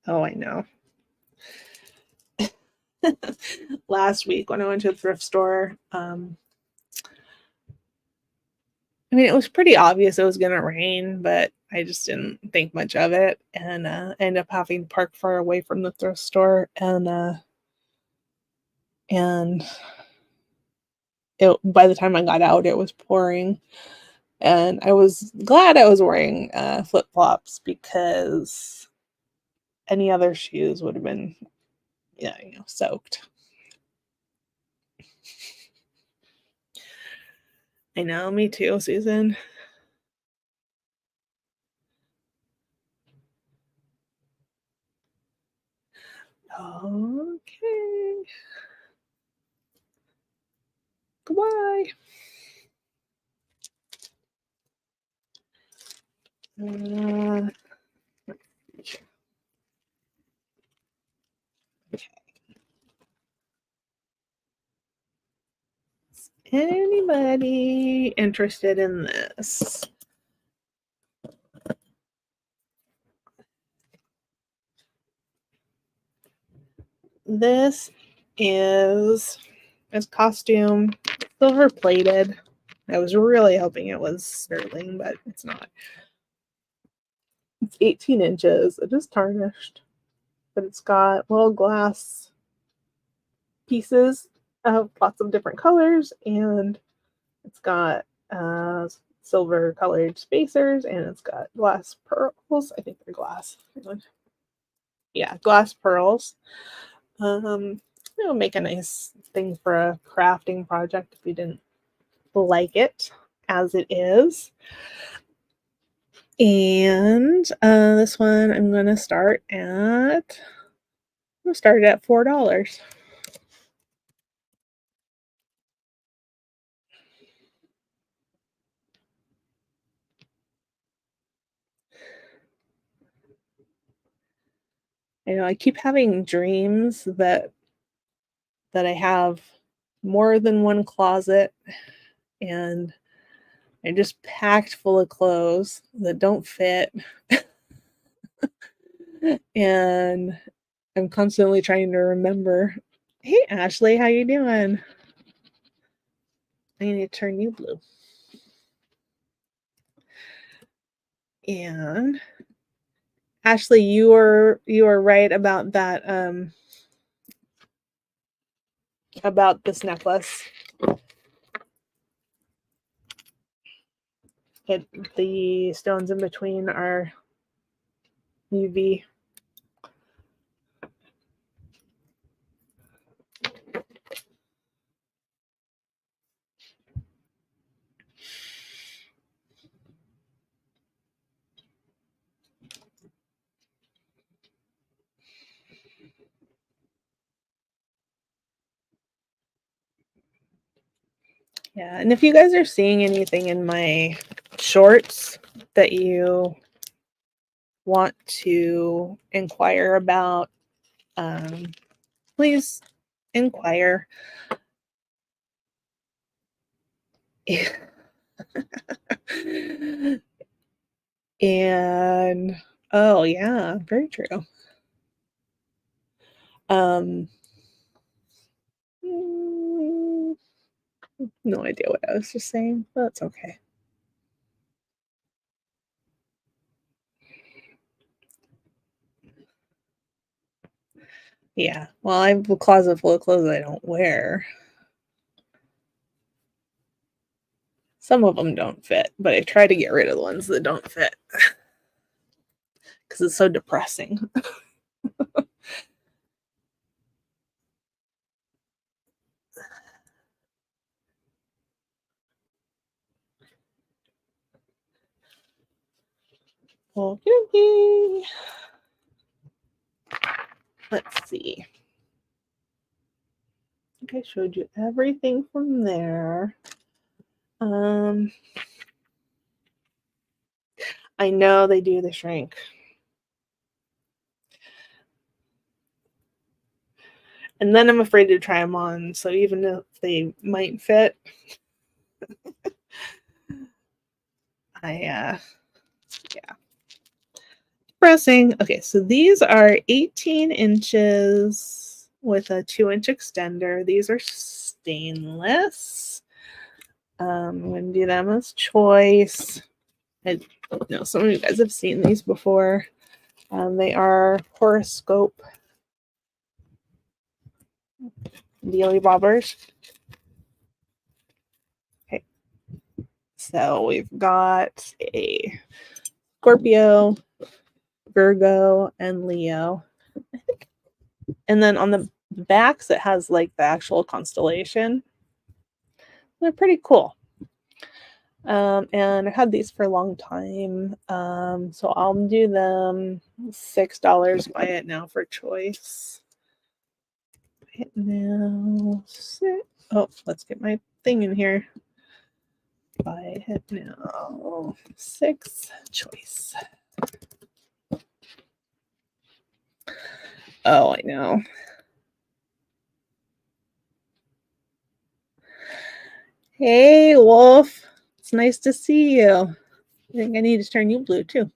Oh, I know. Last week when I went to the thrift store, I mean, it was pretty obvious it was going to rain, but I just didn't think much of it, and ended up having to park far away from the thrift store, and by the time I got out, it was pouring, and I was glad I was wearing flip flops because any other shoes would have been, yeah, soaked. I know, me too, Susan. Okay. Goodbye. Uh, okay. Anybody interested in this? This is this costume, silver plated. I was really hoping it was sterling, but it's not. It's 18 inches. It is tarnished, but it's got little glass pieces of lots of different colors, and it's got silver colored spacers, and it's got glass pearls. I think they're glass. Yeah, glass pearls. It'll make a nice thing for a crafting project if you didn't like it as it is. And this one I'm gonna start at $4. I know I keep having dreams that I have more than one closet and they're just packed full of clothes that don't fit. And I'm constantly trying to remember, "Hey, Ashley, how you doing? I need to turn you blue." And Ashley, you are right about this necklace. The stones in between are UV. Yeah, and if you guys are seeing anything in my shorts that you want to inquire about, please inquire. And oh yeah, very true. Um, mm, no idea what I was just saying, but that's okay. Yeah, well, I have a closet full of clothes I don't wear. Some of them don't fit, but I try to get rid of the ones that don't fit because it's so depressing. Okay. Let's see. I think I showed you everything from there. I know they do the shrink. And then I'm afraid to try them on. So even if they might fit, yeah. Pressing. Okay, so these are 18 inches with a 2-inch extender. These are stainless. I'm going to do them as choice. I know some of you guys have seen these before. They are horoscope dealy bobbers. Okay, so we've got a Scorpio, Virgo, and Leo. And then on the backs, it has like the actual constellation. They're pretty cool. And I had these for a long time. So I'll do them $6. Buy it now for choice. Buy it now. Oh, let's get my thing in here. Buy it now. 6 choice. Oh, I know. Hey, Wolf. It's nice to see you. I think I need to turn you blue too.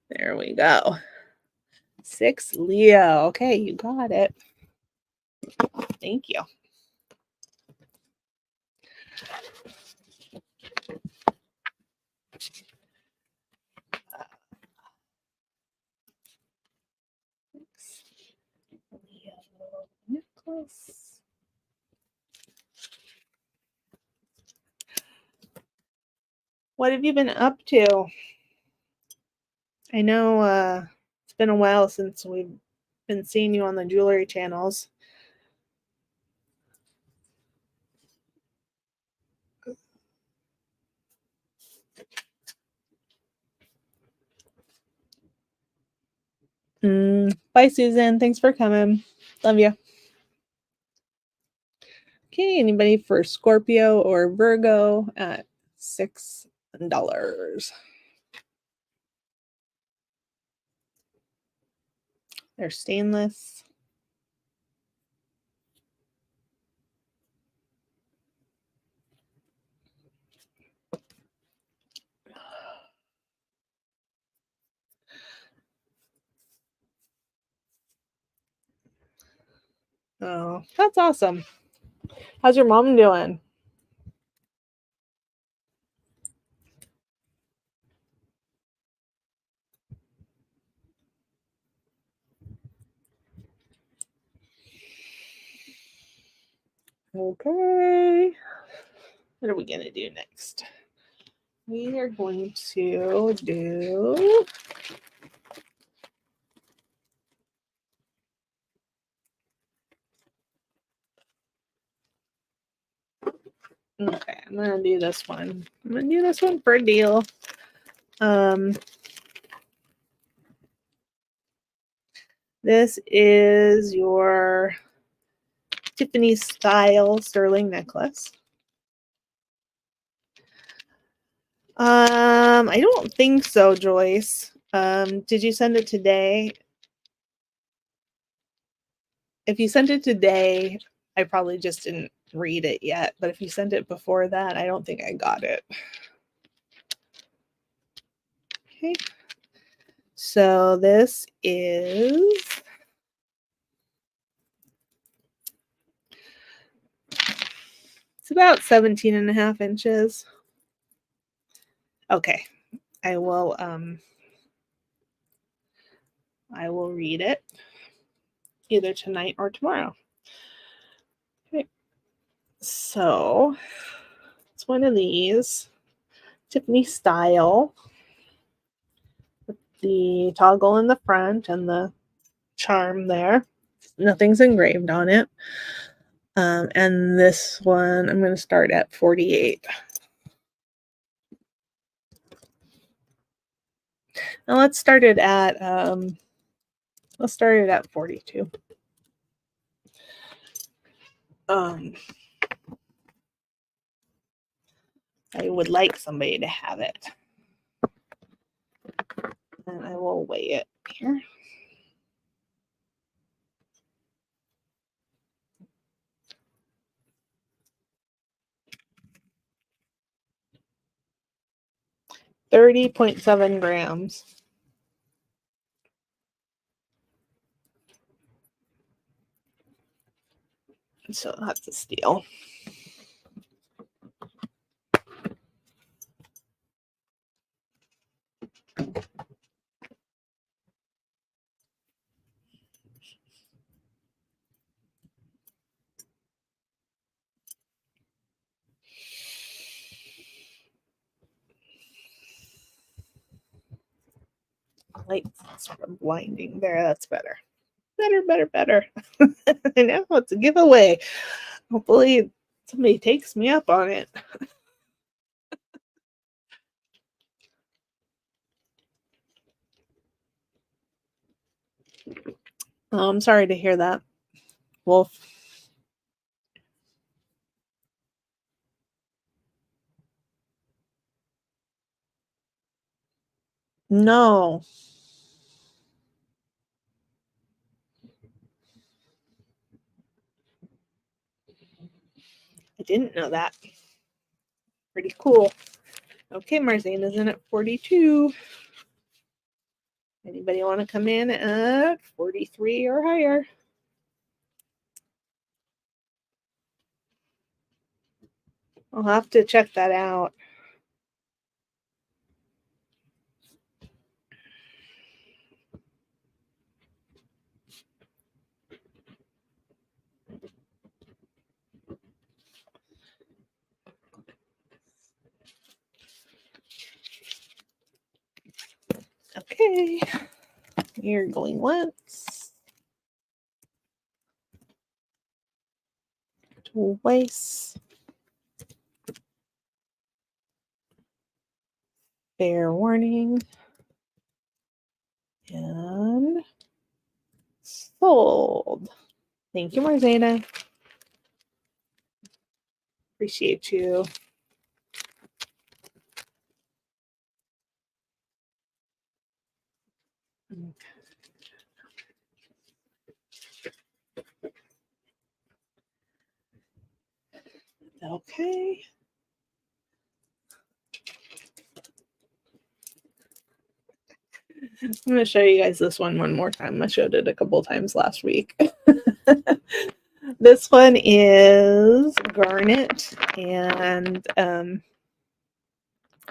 There we go. 6 Leo. Okay, you got it. Thank you. Leo necklace. What have you been up to? I know it's been a while since we've been seeing you on the jewelry channels. Bye, Susan. Thanks for coming. Love you. Okay, anybody for Scorpio or Virgo at $6? They're stainless. Oh, that's awesome. How's your mom doing? Okay. What are we going to do next? We are going to do okay, I'm gonna do this one. I'm gonna do this one for a deal. This is your Tiffany style sterling necklace. I don't think so, Joyce. Did you send it today? If you sent it today, I probably just didn't read it yet. But if you sent it before that, I don't think I got it. Okay. So this is it's about 17.5 inches. Okay. I will read it either tonight or tomorrow. Okay. So it's one of these Tiffany style with the toggle in the front and the charm there. Nothing's engraved on it. And this one I'm going to start at 48. Now let's start it at 42. I would like somebody to have it. And I will weigh it here. $30.7 grams. So that's a steal. Lights sort of blinding there. That's better. Better. I know it's a giveaway. Hopefully somebody takes me up on it. Oh, I'm sorry to hear that, Wolf. No. I didn't know that. Pretty cool. Okay, Marzena's in at 42. Anybody want to come in at 43 or higher? I'll have to check that out. Okay, you're going once, twice. Fair warning. And sold. Thank you, Marzena. Appreciate you. Okay. I'm going to show you guys this one more time. I showed it a couple times last week. This one is garnet and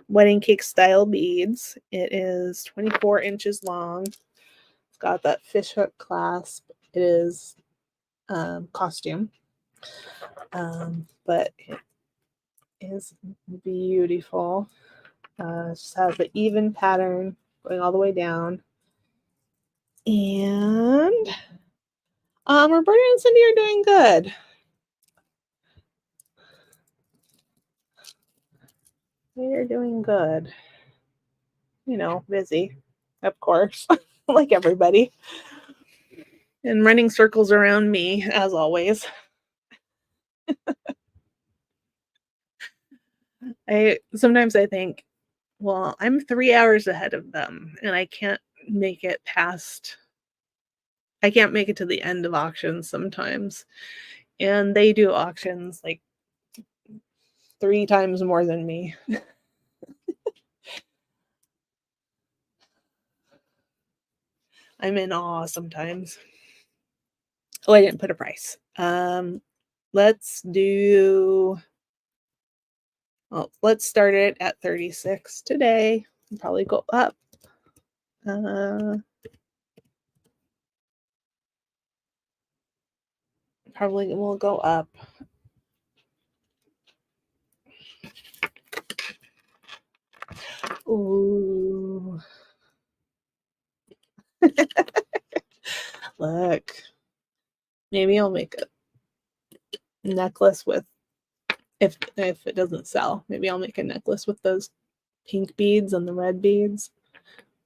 wedding cake style beads. It is 24 inches long. It's got that fishhook clasp. It is costume, but it is beautiful. It just has an even pattern going all the way down. And Roberta and Cindy are doing good. They are doing good. You know, busy, of course, like everybody. And running circles around me, as always. Sometimes I think, well, I'm 3 hours ahead of them, and I can't make it to the end of auctions sometimes. And they do auctions like 3 times more than me. I'm in awe sometimes. Oh, I didn't put a price. Let's start it at 36 today. I'll probably go up. Probably will go up. Ooh. Look. Maybe I'll make a necklace with, if it doesn't sell, maybe I'll make a necklace with those pink beads and the red beads.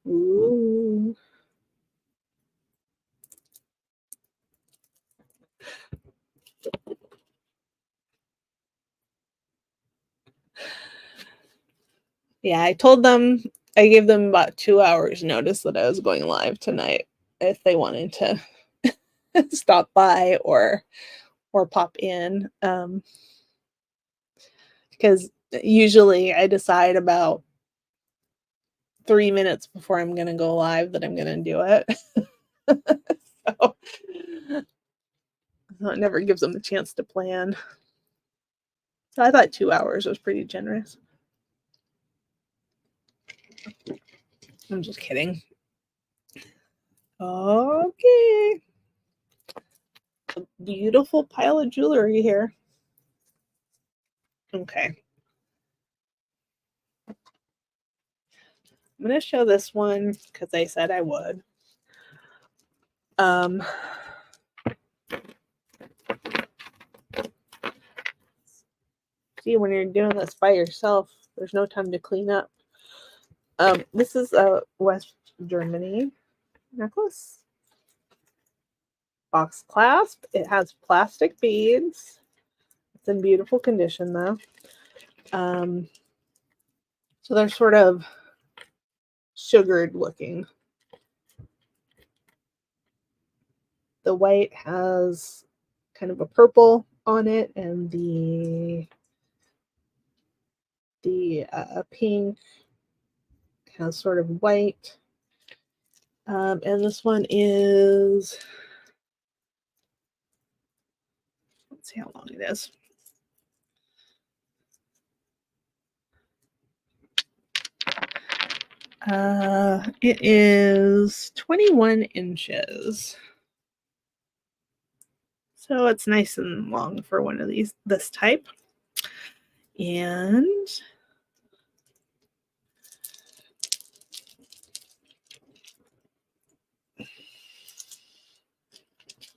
Ooh. Yeah, I gave them about 2 hours notice that I was going live tonight if they wanted to stop by or pop in. Because usually I decide about 3 minutes before I'm going to go live that I'm going to do it. So it never gives them a chance to plan. So I thought 2 hours was pretty generous. I'm just kidding. Okay. A beautiful pile of jewelry here. Okay. I'm going to show this one because I said I would. See, when you're doing this by yourself, there's no time to clean up. This is a West Germany necklace. Box clasp. It has plastic beads. It's in beautiful condition though. So they're sort of sugared looking. The white has kind of a purple on it, and the pink has sort of white. And this one is, let's see how long it is. It is 21 inches. So it's nice and long for one of this type. And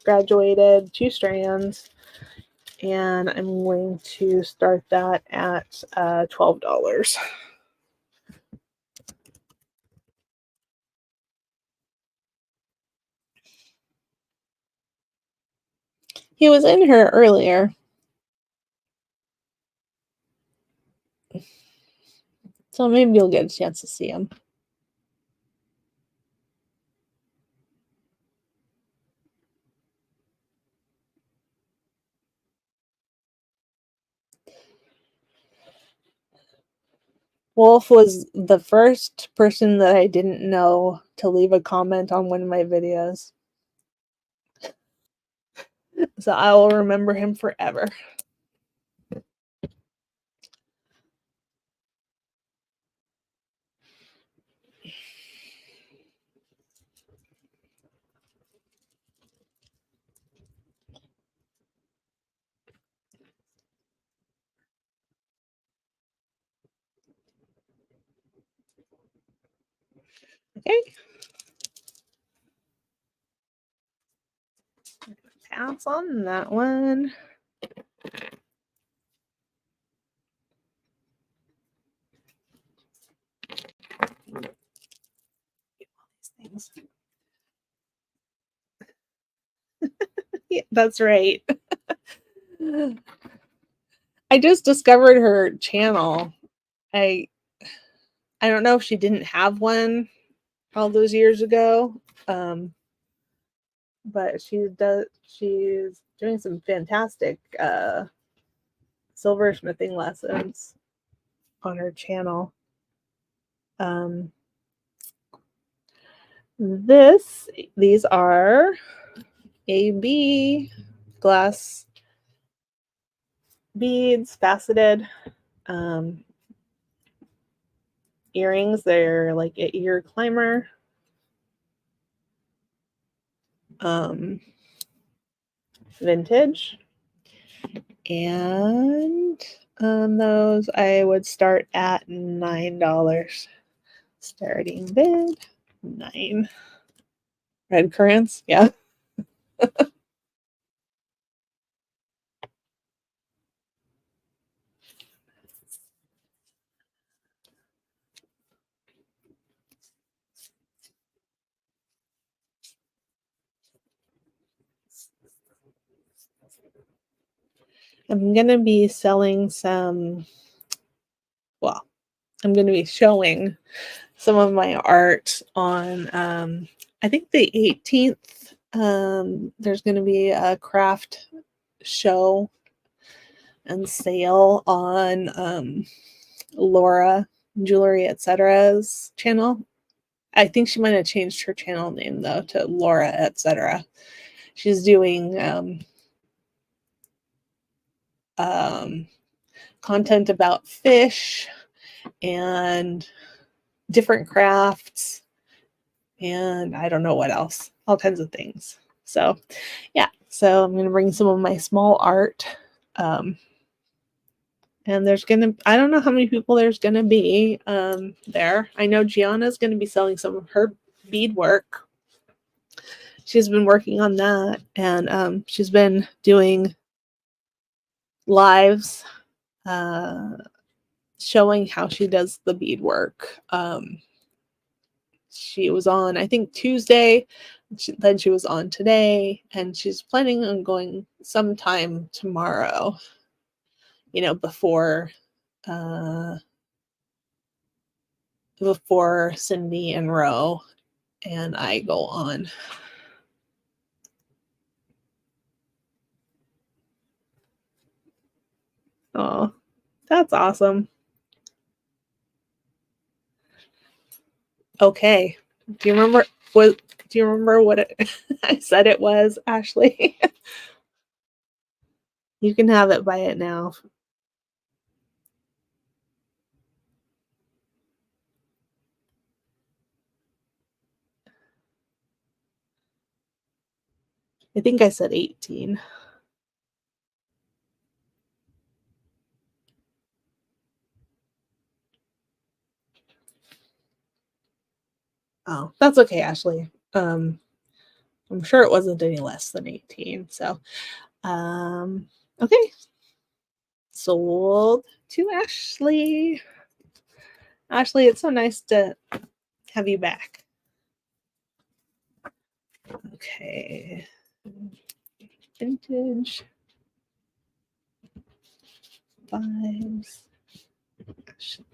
graduated 2 strands. And I'm going to start that at $12. He was in here earlier. So maybe you'll get a chance to see him. Wolf was the first person that I didn't know to leave a comment on one of my videos. So I will remember him forever. Okay. Pass on that one. Things. Yeah, that's right. I just discovered her channel. I don't know if she didn't have one all those years ago. But she's doing some fantastic silversmithing lessons on her channel. These are AB glass beads, faceted earrings. They're like an ear climber. Vintage. And those I would start at $9. Starting bid, 9. Red currants, yeah. I'm going to be selling some, well, I'm going to be showing some of my art on, I think the 18th. There's going to be a craft show and sale on Laura Jewellery Etc.'s channel. I think she might have changed her channel name though to Laura Etc. She's doing content about fish and different crafts, and I don't know what else, all kinds of things. So yeah, so I'm gonna bring some of my small art, and I don't know how many people there's gonna be there. I know Gianna's gonna be selling some of her beadwork. She's been working on that, and she's been doing lives showing how she does the beadwork. She was on, I think, Tuesday. Then she was on today, and she's planning on going sometime tomorrow. Before Cindy and Ro and I go on. Oh, that's awesome. Okay. Do you remember what I said it was, Ashley? You can have it, buy it now. I think I said 18. Oh, that's okay, Ashley. I'm sure it wasn't any less than 18. So, okay. Sold to Ashley. Ashley, it's so nice to have you back. Okay. Vintage vibes. Ashley.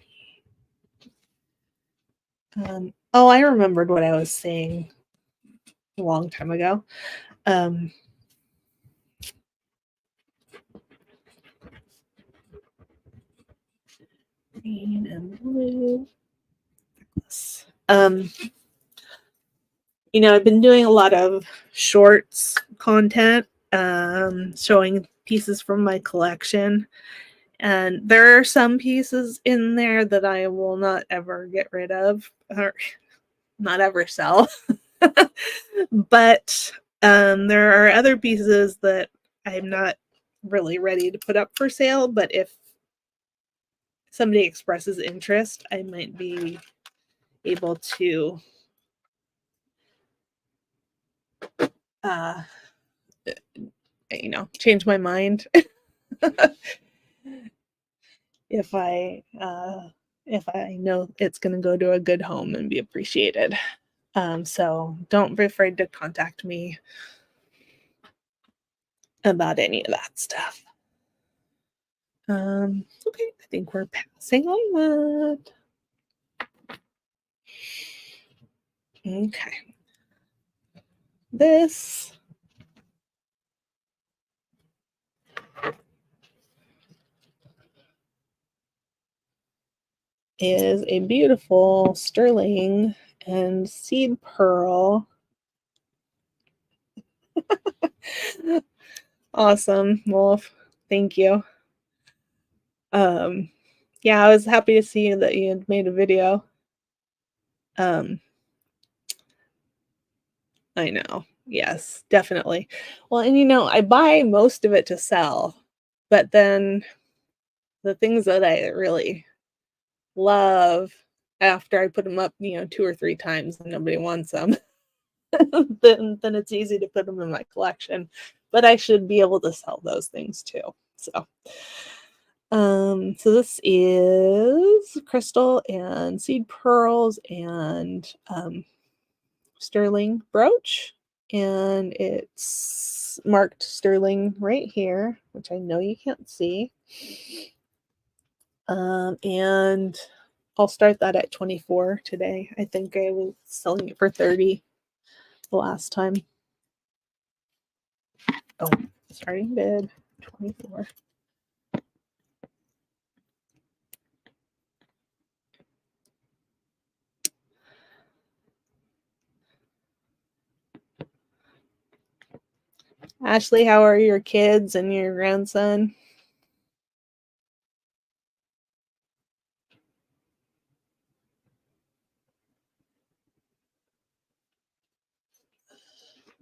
Oh, I remembered what I was saying a long time ago. Green and blue. I've been doing a lot of shorts content, showing pieces from my collection. And there are some pieces in there that I will not ever get rid of or not ever sell. But there are other pieces that I'm not really ready to put up for sale. But if somebody expresses interest, I might be able to change my mind if I know it's going to go to a good home and be appreciated. So don't be afraid to contact me about any of that stuff. Okay, I think we're passing on that. Okay. This is a beautiful sterling and seed pearl. Awesome, Wolf. Thank you. Yeah, I was happy to see that you had made a video. I know. Yes, definitely. Well, and I buy most of it to sell, but then the things that I really love, after I put them up, 2 or 3 times and nobody wants them, then it's easy to put them in my collection. But I should be able to sell those things too. So this is crystal and seed pearls and sterling brooch, and it's marked sterling right here, which I know you can't see. And I'll start that at 24 today. I think I was selling it for 30 the last time. Oh, starting bid 24. Ashley, how are your kids and your grandson?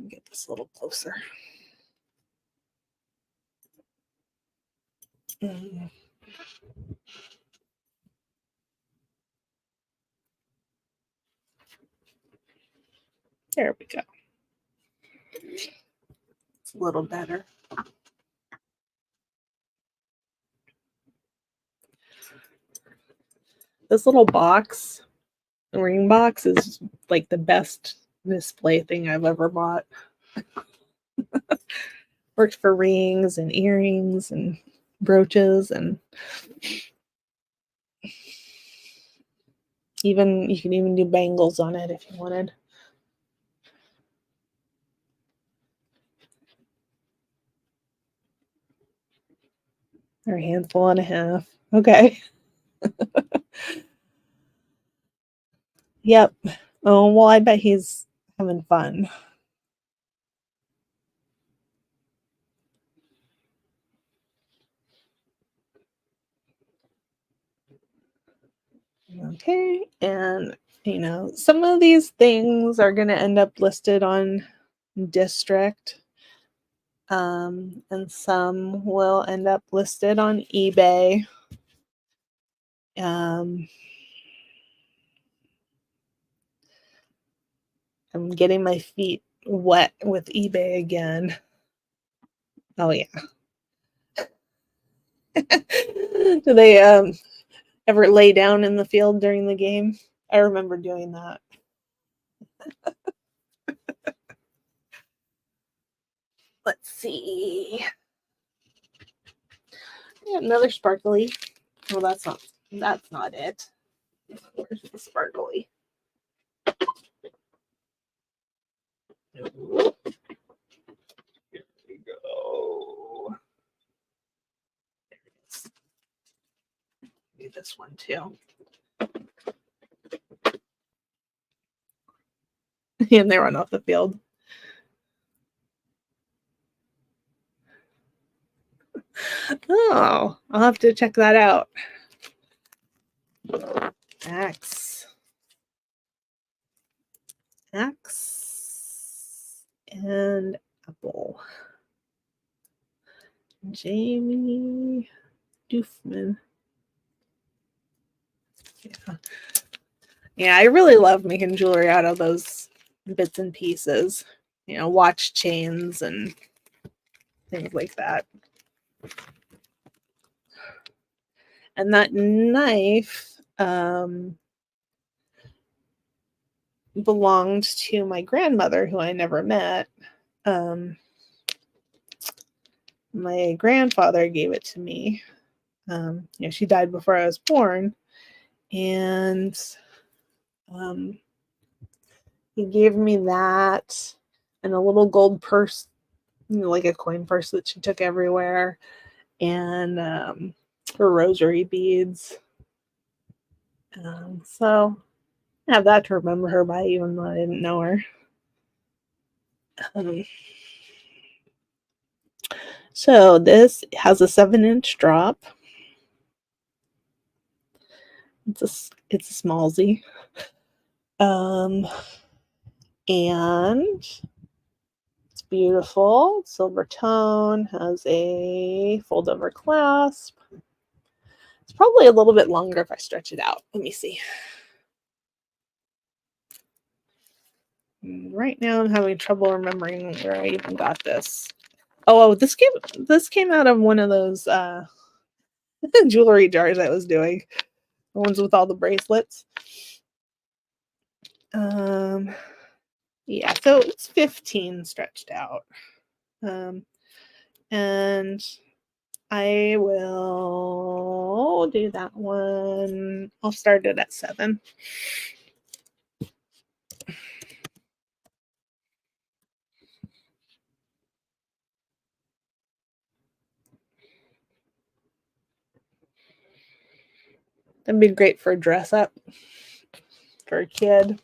Get this a little closer. There we go. It's a little better. This little box, the ring box, is like the best display thing I've ever bought. Works for rings and earrings and brooches, and you can even do bangles on it if you wanted. Or a handful and a half. Okay. Yep. Oh, well, I bet he's having fun. Okay. And, some of these things are going to end up listed on District. And some will end up listed on eBay. I'm getting my feet wet with eBay again. Oh yeah. Do they ever lay down in the field during the game? I remember doing that. Let's see. Yeah, another sparkly. Well, that's not it. Where's the sparkly? Here we go. Do this one too. And they run off the field. Oh, I'll have to check that out. Axe. And apple. Jamie Doofman. Yeah, I really love making jewelry out of those bits and pieces. You know, watch chains and things like that. And that knife belonged to my grandmother, who I never met. My grandfather gave it to me. You know, she died before I was born, and he gave me that and a little gold purse, you know, like a coin purse that she took everywhere, and her rosary beads. So I have that to remember her by, even though I didn't know her. So this has a 7-inch drop. It's a smallsy. And it's beautiful. Silver tone, has a fold over clasp. It's probably a little bit longer if I stretch it out. Let me see. Right now I'm having trouble remembering where I even got this. Oh, this came out of one of those jewelry jars I was doing. The ones with all the bracelets. Yeah, so it's 15 stretched out. And I will do that one. I'll start it at 7. That'd be great for a dress up for a kid,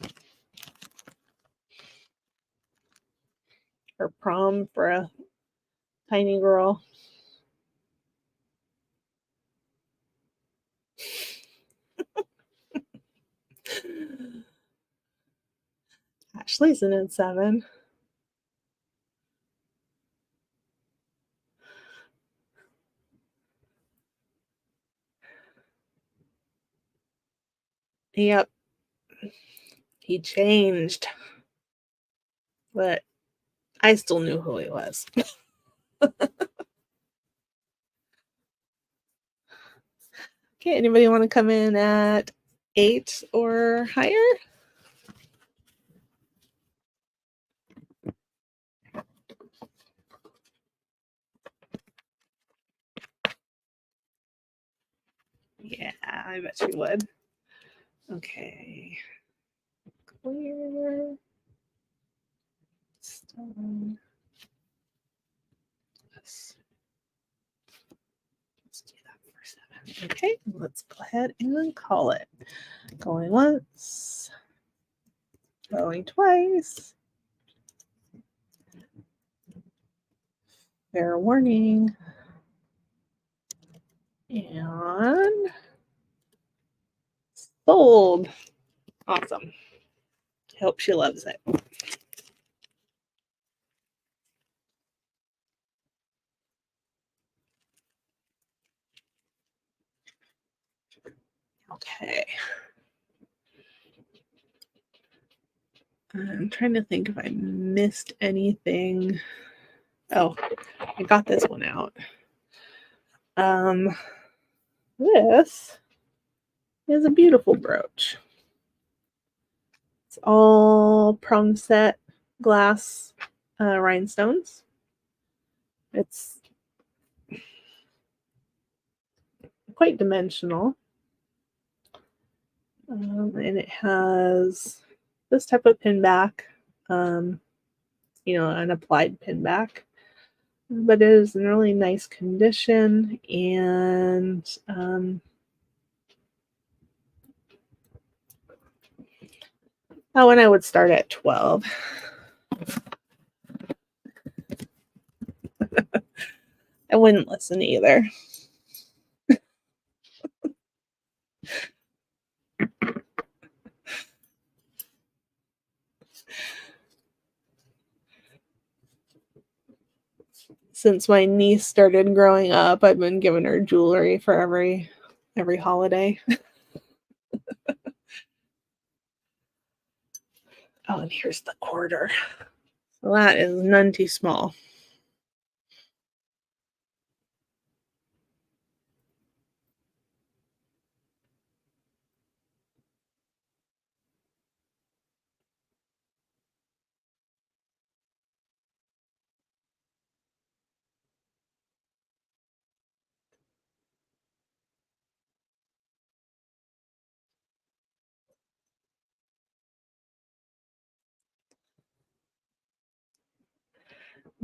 or prom for a tiny girl. Ashley's in at 7. Yep. He changed. But I still knew who he was. Okay, anybody want to come in at 8 or higher? Yeah, I bet you would. Okay. Clear. Stone. Let's do that for 7. Okay, let's go ahead and call it. Going once. Going twice. Fair warning. And sold. Awesome. Hope she loves it. Okay. I'm trying to think if I missed anything. Oh, I got this one out. This is a beautiful brooch. It's all prong set glass rhinestones. It's quite dimensional. And it has this type of pin back, an applied pin back, but it is in really nice condition. And oh, and I would start at 12. I wouldn't listen either. Since my niece started growing up, I've been giving her jewelry for every holiday. Oh, and here's the quarter. So that is none too small.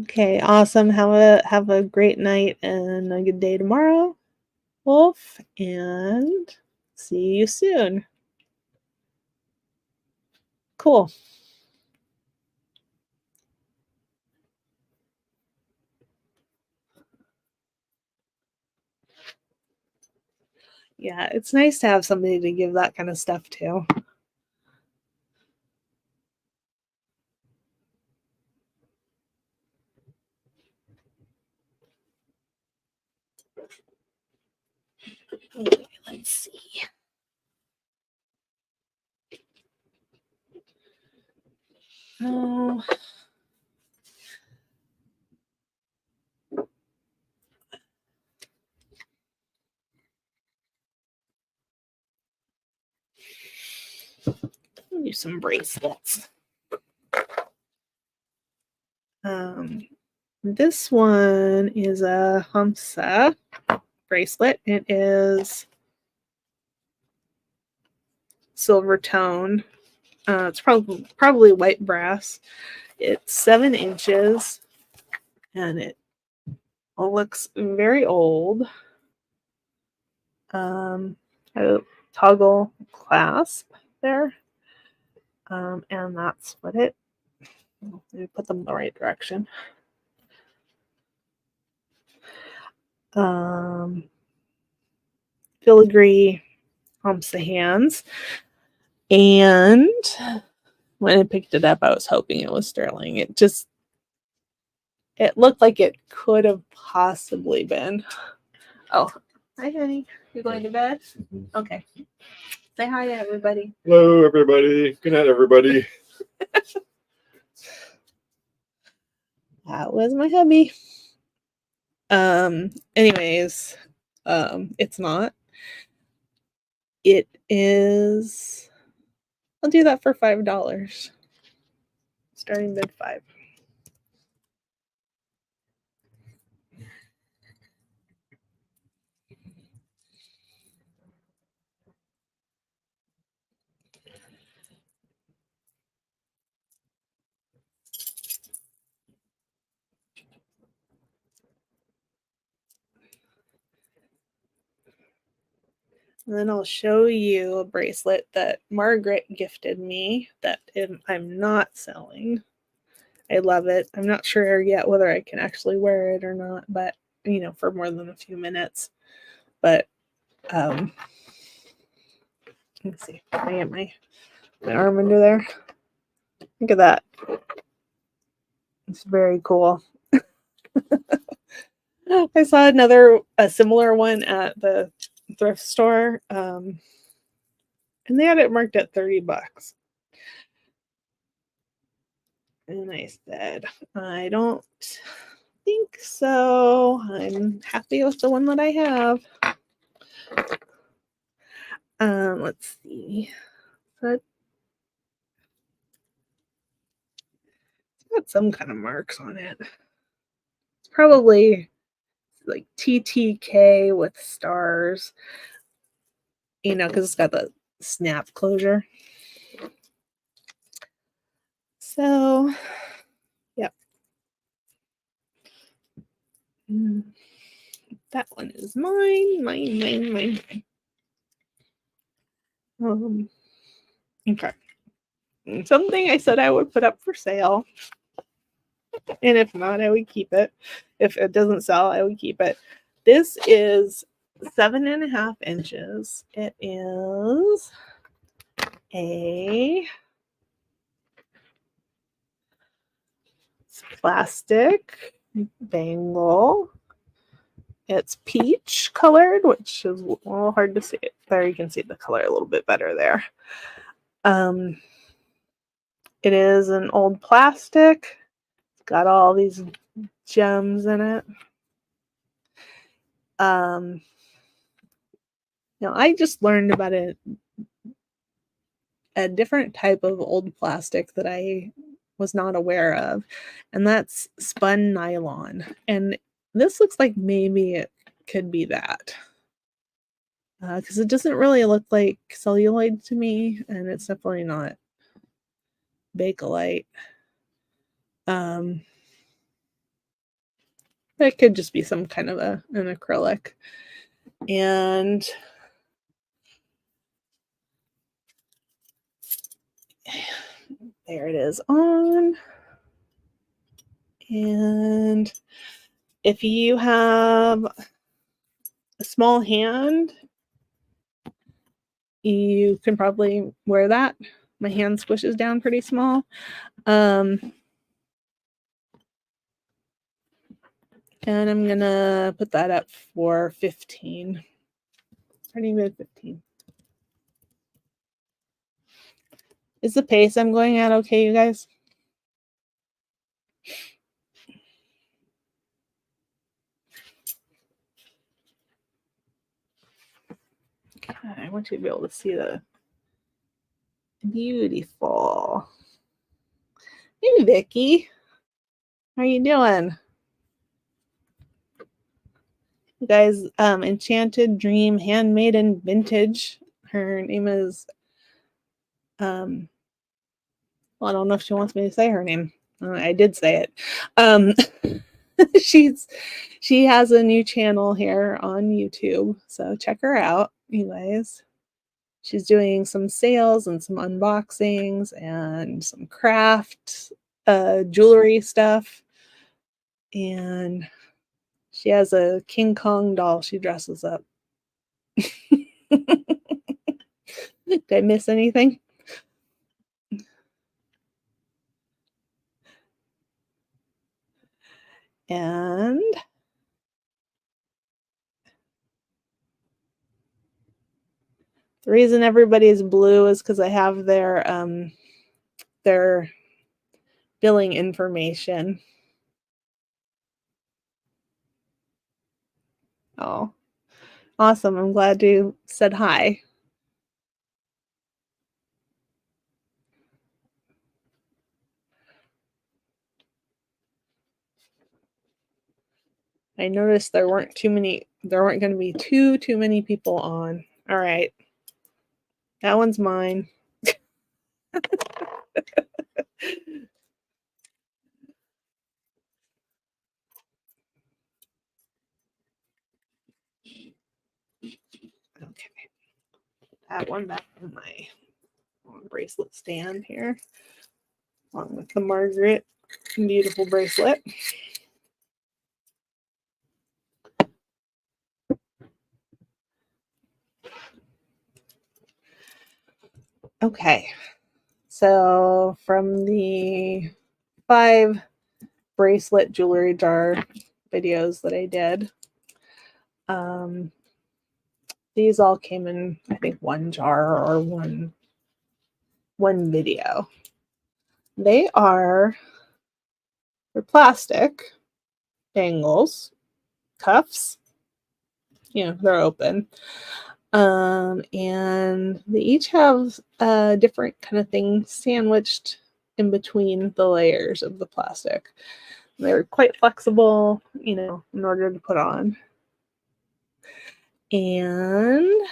Okay, awesome. Have a great night and a good day tomorrow, Wolf, and see you soon. Cool. Yeah, it's nice to have somebody to give that kind of stuff to. Okay, let's see. Oh, I'll do some bracelets. This one is a Hamsa bracelet. It is silver tone. It's probably white brass. It's 7 inches, and it looks very old. A toggle clasp there, and that's what it. Let me put them in the right direction. Filigree Hamsa hands, and when I picked it up, I was hoping it was sterling. It looked like it could have possibly been. Oh, hi, honey. You going to bed? Okay. Say hi to everybody. Hello, everybody. Good night, everybody. That was my hubby. Anyways, it's not. It is. I'll do that for $5. Starting bid 5. And then I'll show you a bracelet that Margaret gifted me that I'm not selling. I love it. I'm not sure yet whether I can actually wear it or not, but for more than a few minutes. But let's see. Can I get my arm under there? Look at that. It's very cool. I saw a similar one at the thrift store, and they had it marked at $30. And I said, I don't think so. I'm happy with the one that I have. Let's see. But it's got some kind of marks on it. It's probably like TTK with stars, because it's got the snap closure. So, yep. That one is mine. Okay. Something I said I would put up for sale. And if not, I would keep it. If it doesn't sell, I would keep it. This is 7.5 inches. It is a plastic bangle. It's peach colored, which is a little hard to see. There, you can see the color a little bit better there. It is an old plastic. It's got all these gems in it. I just learned about a different type of old plastic that I was not aware of, and that's spun nylon. And this looks like maybe it could be that, because it doesn't really look like celluloid to me, and it's definitely not Bakelite. It could just be some kind of an acrylic. And there it is on. And if you have a small hand, you can probably wear that. My hand squishes down pretty small. And I'm gonna put that up for 15. Pretty good, 15. Is the pace I'm going at okay, you guys? I want you to be able to see the beautiful. Hey, Vicky. How are you doing? You guys, Enchanted Dream Handmade and Vintage. Her name is, well, I don't know if she wants me to say her name. I did say it. She has a new channel here on YouTube, so check her out, you guys. She's doing some sales and some unboxings and some craft jewelry stuff. And she has a King Kong doll she dresses up. Did I miss anything? And the reason everybody's blue is because I have their billing information. Oh, awesome. I'm glad you said hi. I noticed there weren't going to be too many people on. All right. That one's mine. Okay. That one back in my bracelet stand here, along with the Margaret beautiful bracelet. Okay. So from the 5 bracelet jewelry jar videos that I did, these all came in, I think, one jar or one video. They're plastic bangles, cuffs. They're open. And they each have a different kind of thing sandwiched in between the layers of the plastic. They're quite flexible, in order to put on. And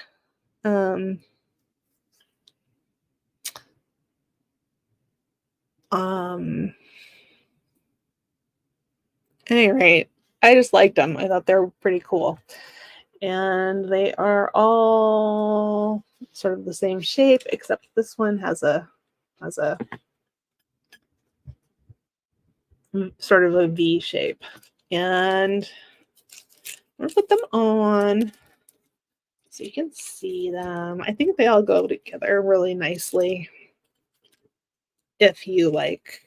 Any rate, I just liked them. I thought they were pretty cool. And they are all sort of the same shape, except this one has a sort of a V shape. And I'm gonna put them on so you can see them. I think they all go together really nicely if you like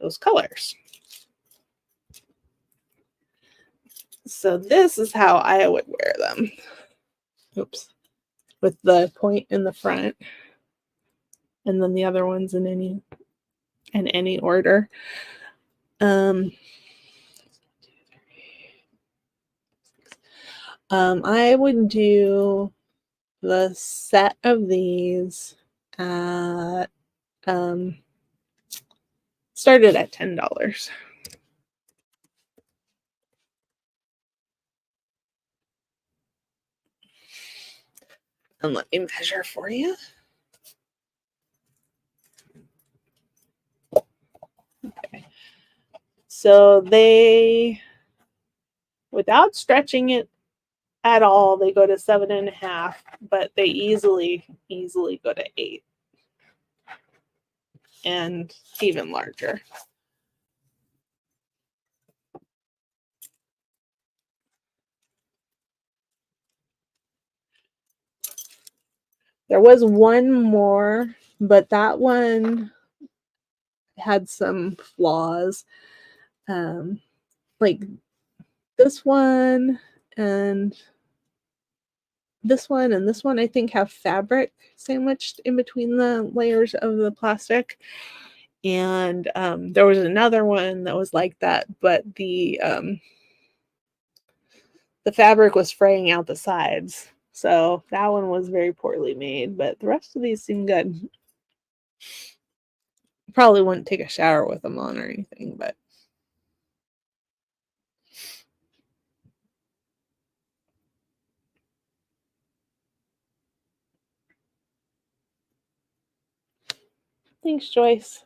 those colors. So this is how I would wear them. Oops. With the point in the front. And then the other ones in any order. I would do the set of these at started at $10. And let me measure for you. Okay. So they, without stretching it at all, they go to 7.5, but they easily go to 8 and even larger. There was one more, but that one had some flaws. Like this one and this one, I think, have fabric sandwiched in between the layers of the plastic. And there was another one that was like that, but the fabric was fraying out the sides. So that one was very poorly made, but the rest of these seem good. Probably wouldn't take a shower with them on or anything, but thanks, Joyce.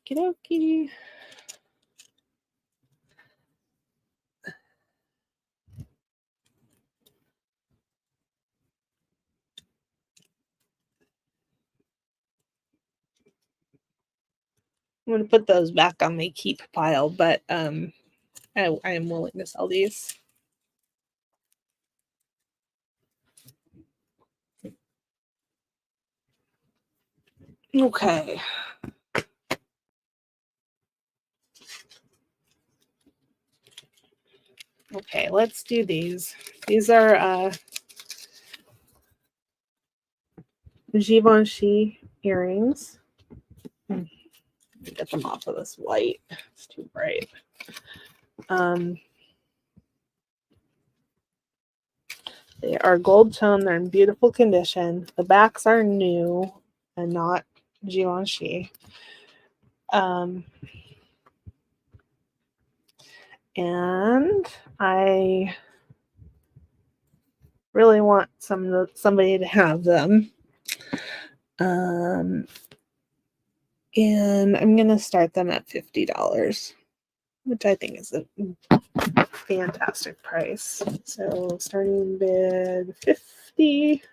Okie dokie. I'm going to put those back on my keep pile, but I am willing to sell these. Okay. Okay, let's do these. These are Givenchy earrings. Get them off of this white. It's too bright. They are gold tone. They're in beautiful condition. The backs are new and not Givenchy. And I really want somebody to have them. And I'm going to start them at $50, which I think is a fantastic price. So starting bid 50.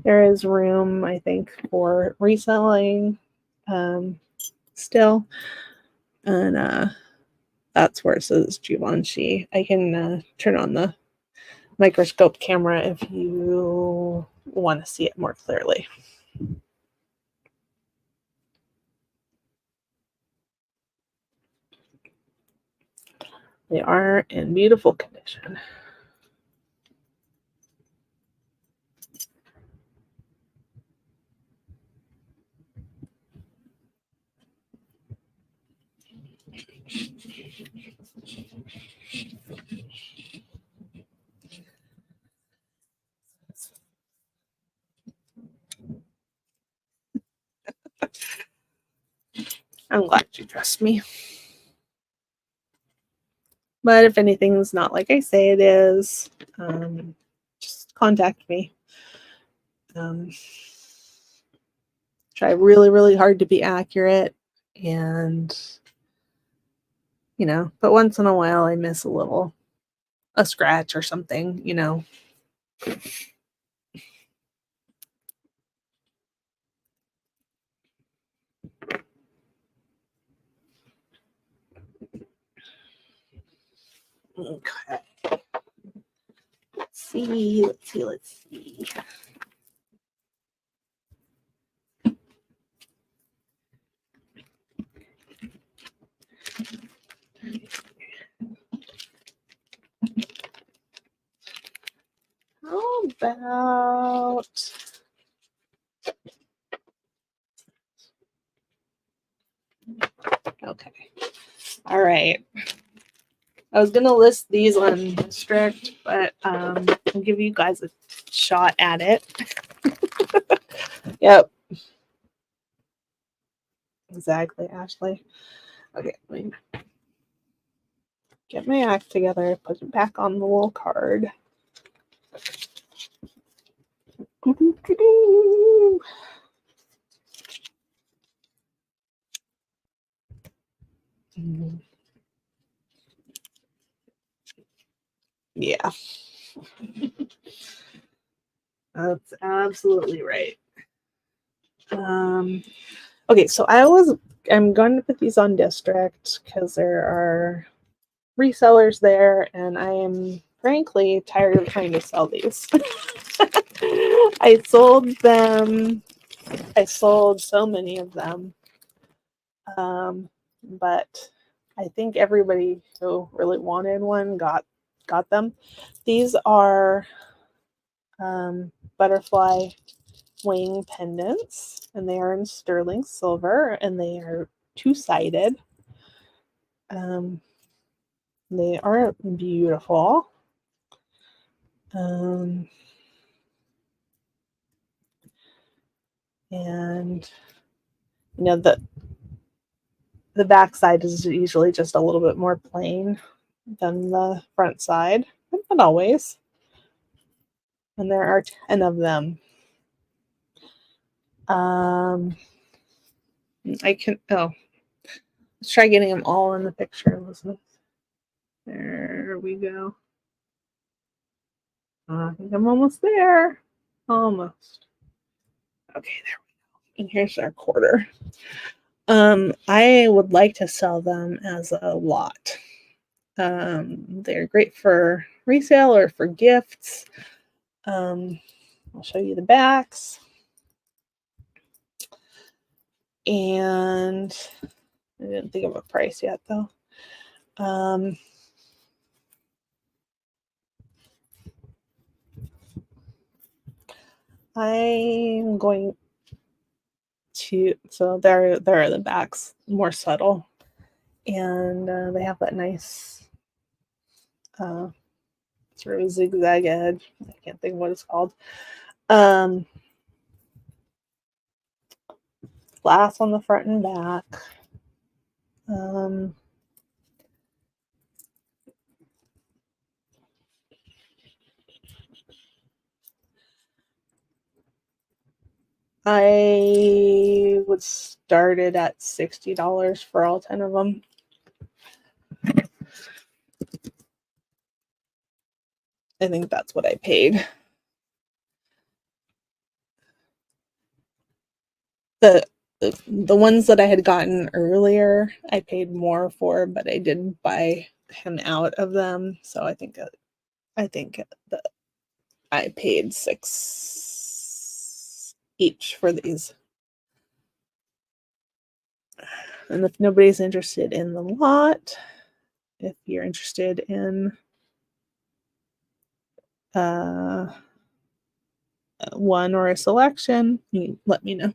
There is room, I think, for reselling still. And that's where it says Givenchy. I can turn on the microscope camera if you want to see it more clearly. They are in beautiful condition. I'm glad you trust me. But if anything's not like I say it is, just contact me. Try really, really hard to be accurate, and but once in a while I miss a scratch or something, Okay. Let's see. How about okay. All right. I was gonna list these on strict, but I'll give you guys a shot at it. Yep. Exactly, Ashley. Okay, let me get my act together, put it back on the little card. Yeah. That's absolutely right. Okay, so I'm going to put these on district because there are resellers there, and I am frankly tired of trying to sell these. I sold them. I sold so many of them, but I think everybody who really wanted one got them. These are butterfly wing pendants, and they are in sterling silver, and they are two-sided. They are beautiful. And the back side is usually just a little bit more plain than the front side, but not always. And there are 10 of them. Let's try getting them all in the picture, Elizabeth. There we go. I think I'm almost there. Almost. Okay, there we go. And here's our quarter. I would like to sell them as a lot. They're great for resale or for gifts. I'll show you the backs. And I didn't think of a price yet, though. I'm going to, so there are the backs, more subtle. And they have that nice sort of zigzag edge. I can't think of what it's called. Glass on the front and back. I would start it at $60 for all 10 of them. I think that's what I paid. The ones that I had gotten earlier, I paid more for, but I did buy him out of them. So I think that I paid $6 each for these. And if nobody's interested in the lot, if you're interested in one or a selection, you let me know.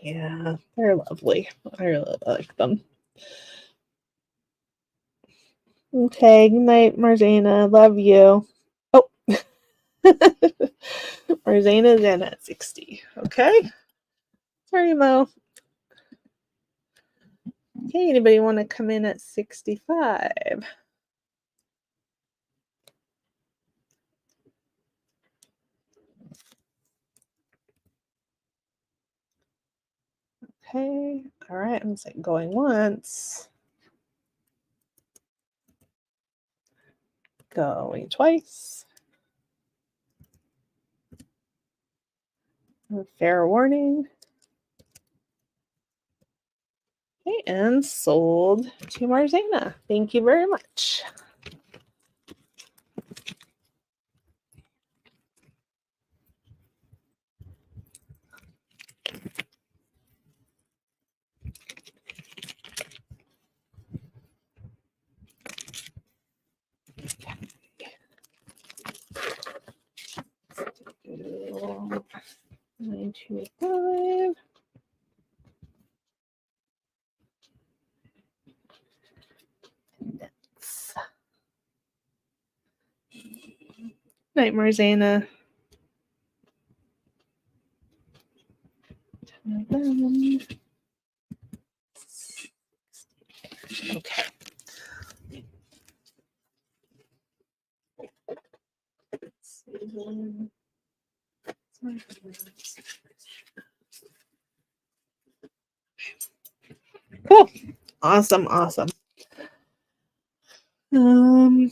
Yeah, they're lovely. I really like them. Okay, good night, Marzana. Love you. Oh, Marzana's in at 60. Okay. Sorry, Mo. Okay, anybody want to come in at 65? Okay, all right, I'm saying going once. Going twice. Fair warning. Okay, and sold to Marzana. Thank you very much. Okay. 925. Night, Marzana. Okay. Cool. Awesome. Awesome. I'm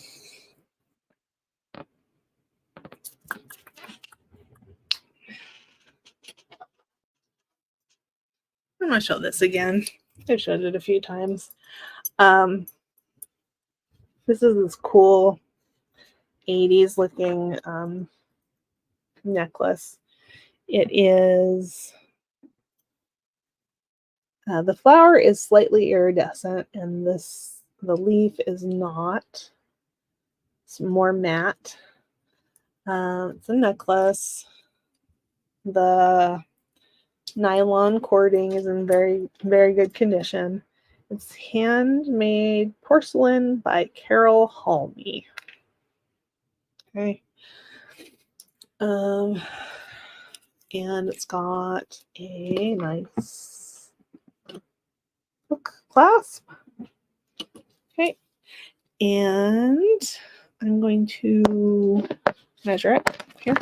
gonna show this again. I've showed it a few times. This is this cool 80s looking necklace. It is the flower is slightly iridescent, and the leaf is not. It's more matte. It's a necklace. The nylon cording is in very, very good condition. It's handmade porcelain by Carol Halmy. Okay. And it's got a nice hook clasp. Okay. And I'm going to measure it here.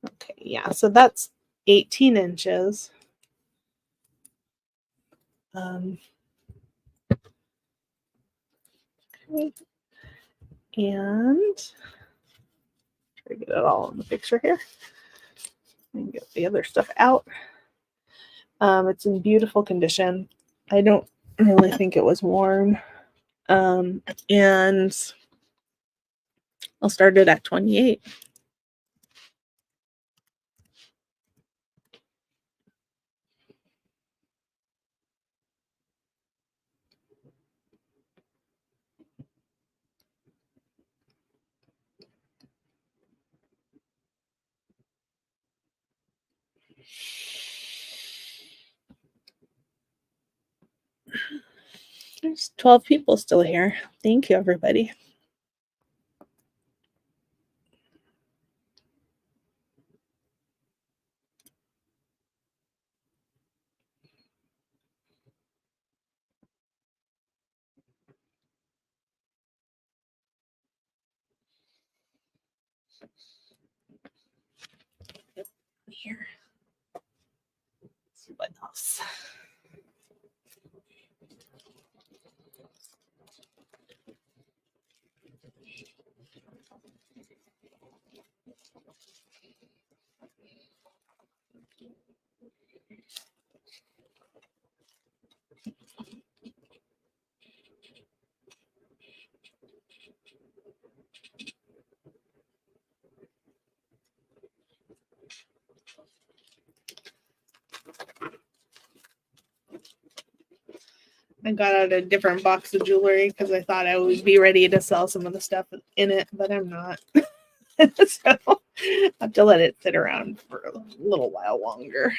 Okay, yeah, so that's 18 inches. Okay. And try to get it all in the picture here. And get the other stuff out. It's in beautiful condition. I don't really think it was worn. And I'll start it at 28. There's 12 people still here. Thank you, everybody. Here. Let's see what else. I got out a different box of jewelry because I thought I would be ready to sell some of the stuff in it, but I'm not. So I have to let it sit around for a little while longer.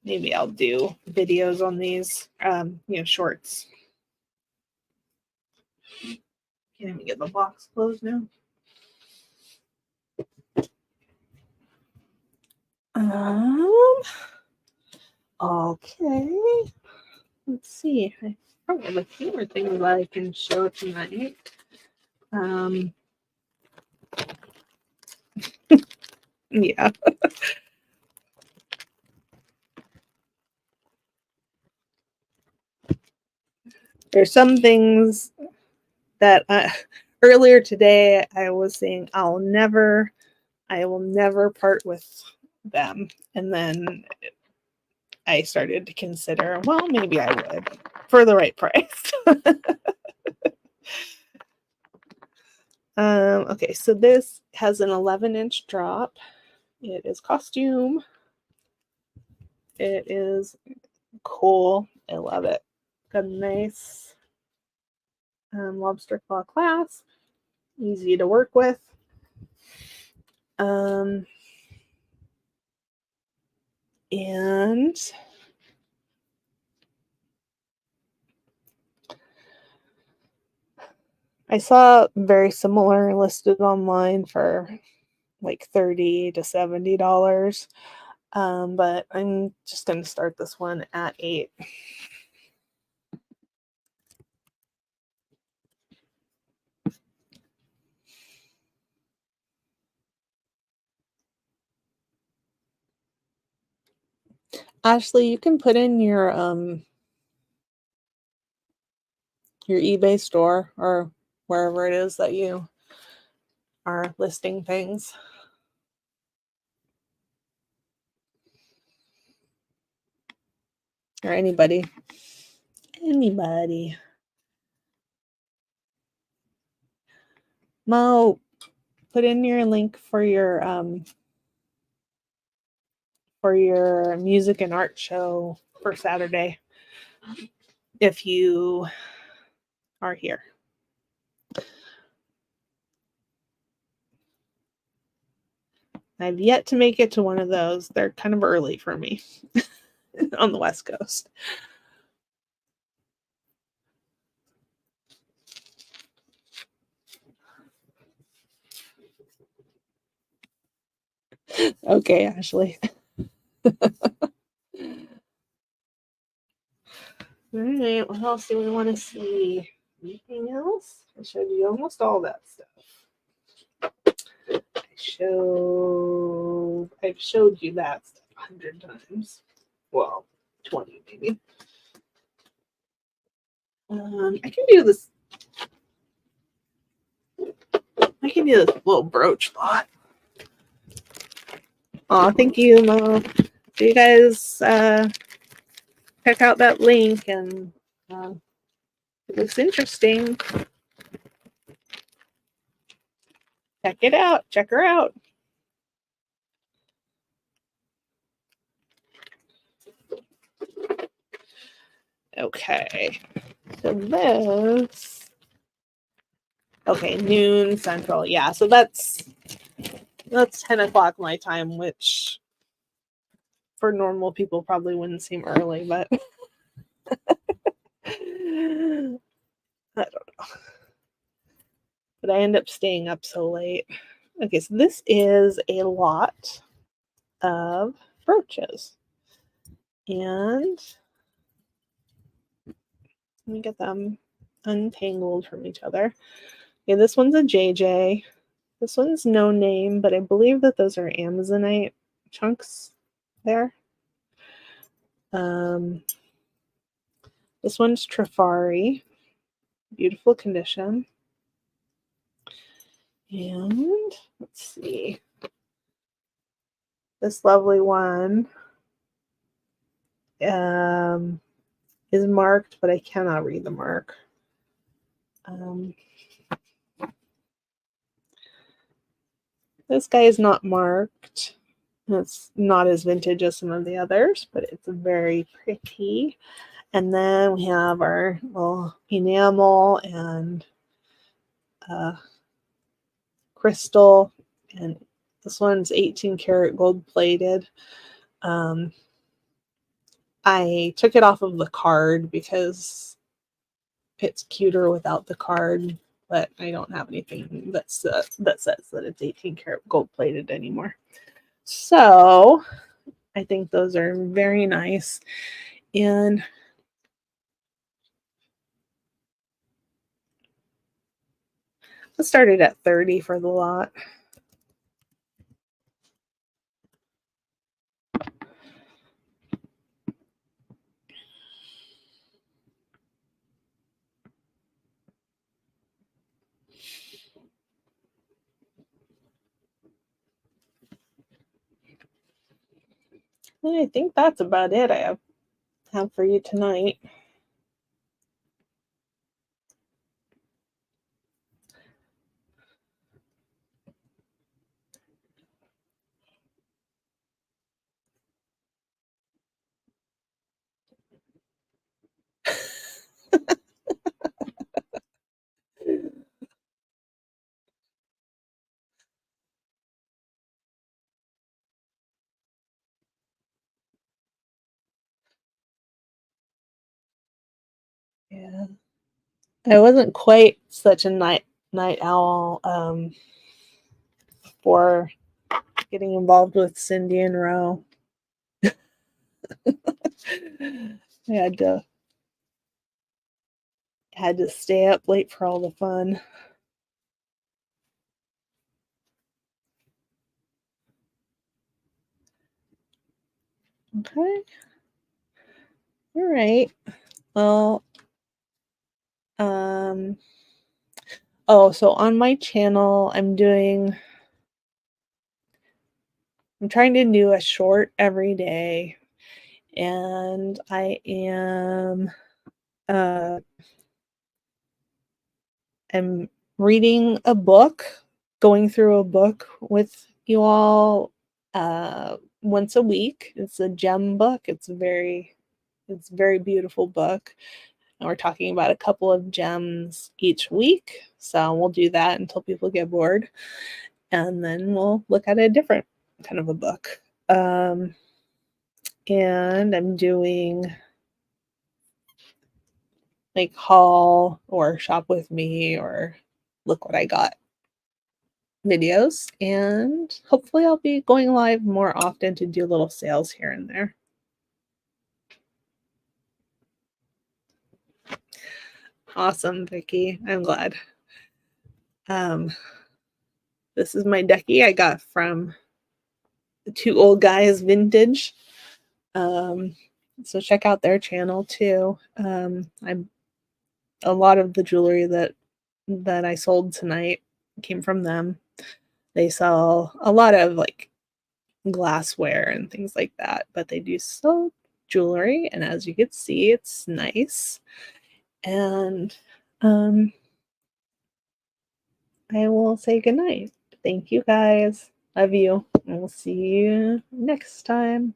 maybe I'll do videos on these, shorts. Can't even get the box closed now. Okay. Let's see. I probably have a few more things that I can show tonight. Yeah. There's some things that earlier today I was saying I will never part with them. And then I started to consider, well, maybe I would for the right price. Okay, so this has an 11-inch drop. It is costume. It is cool. I love it. Got a nice lobster claw clasp. Easy to work with. And I saw very similar listed online for like $30 to $70. But I'm just going to start this one at $8. Ashley, you can put in your eBay store or wherever it is that you are listing things. Or anybody. Mo, put in your link for your music and art show for Saturday if you are here. I've yet to make it to one of those. They're kind of early for me on the West Coast. Okay, Ashley. All right, what else do we want to see? Anything else? I showed you almost all that stuff. I've showed you that stuff 100 times. Well, 20 maybe. I can do this. I can do this little brooch lot. Oh, thank you, Mo. So you guys check out that link, and it looks interesting. Check it out. Check her out. Okay. So this. Okay, noon central. Yeah, so that's 10 o'clock my time, which for normal people probably wouldn't seem early, but I don't know. But I end up staying up so late. Okay, so this is a lot of brooches. And let me get them untangled from each other. Okay, this one's a JJ. This one's no name, but I believe that those are Amazonite chunks there. This one's Trifari. Beautiful condition. And let's see. This lovely one is marked, but I cannot read the mark. This guy is not marked. It's not as vintage as some of the others, but it's very pretty. And then we have our little enamel and crystal. And this one's 18 karat gold plated. I took it off of the card because it's cuter without the card, but I don't have anything that says that it's 18 karat gold plated anymore. So I think those are very nice. And I started at 30 for the lot. And I think that's about it I have for you tonight. Yeah. I wasn't quite such a night owl for getting involved with Cindy and Roe. I had to stay up late for all the fun. Okay. All right. Well, oh, so on my channel, I'm trying to do a short every day, and I am I'm reading a book, going through a book with you all once a week. It's a gem book. It's a very beautiful book. And we're talking about a couple of gems each week. So we'll do that until people get bored. And then we'll look at a different kind of a book. And I'm doing like haul or shop with me or look what I got videos, and hopefully I'll be going live more often to do little sales here and there. Awesome, Vicky. I'm glad. This is my ducky I got from the Two Old Guys Vintage. So check out their channel too. I'm a lot of the jewelry that I sold tonight came from them. They sell a lot of like glassware and things like that, but they do sell jewelry, and as you can see, it's nice. And I will say goodnight. Thank you guys. Love you. And we'll see you next time.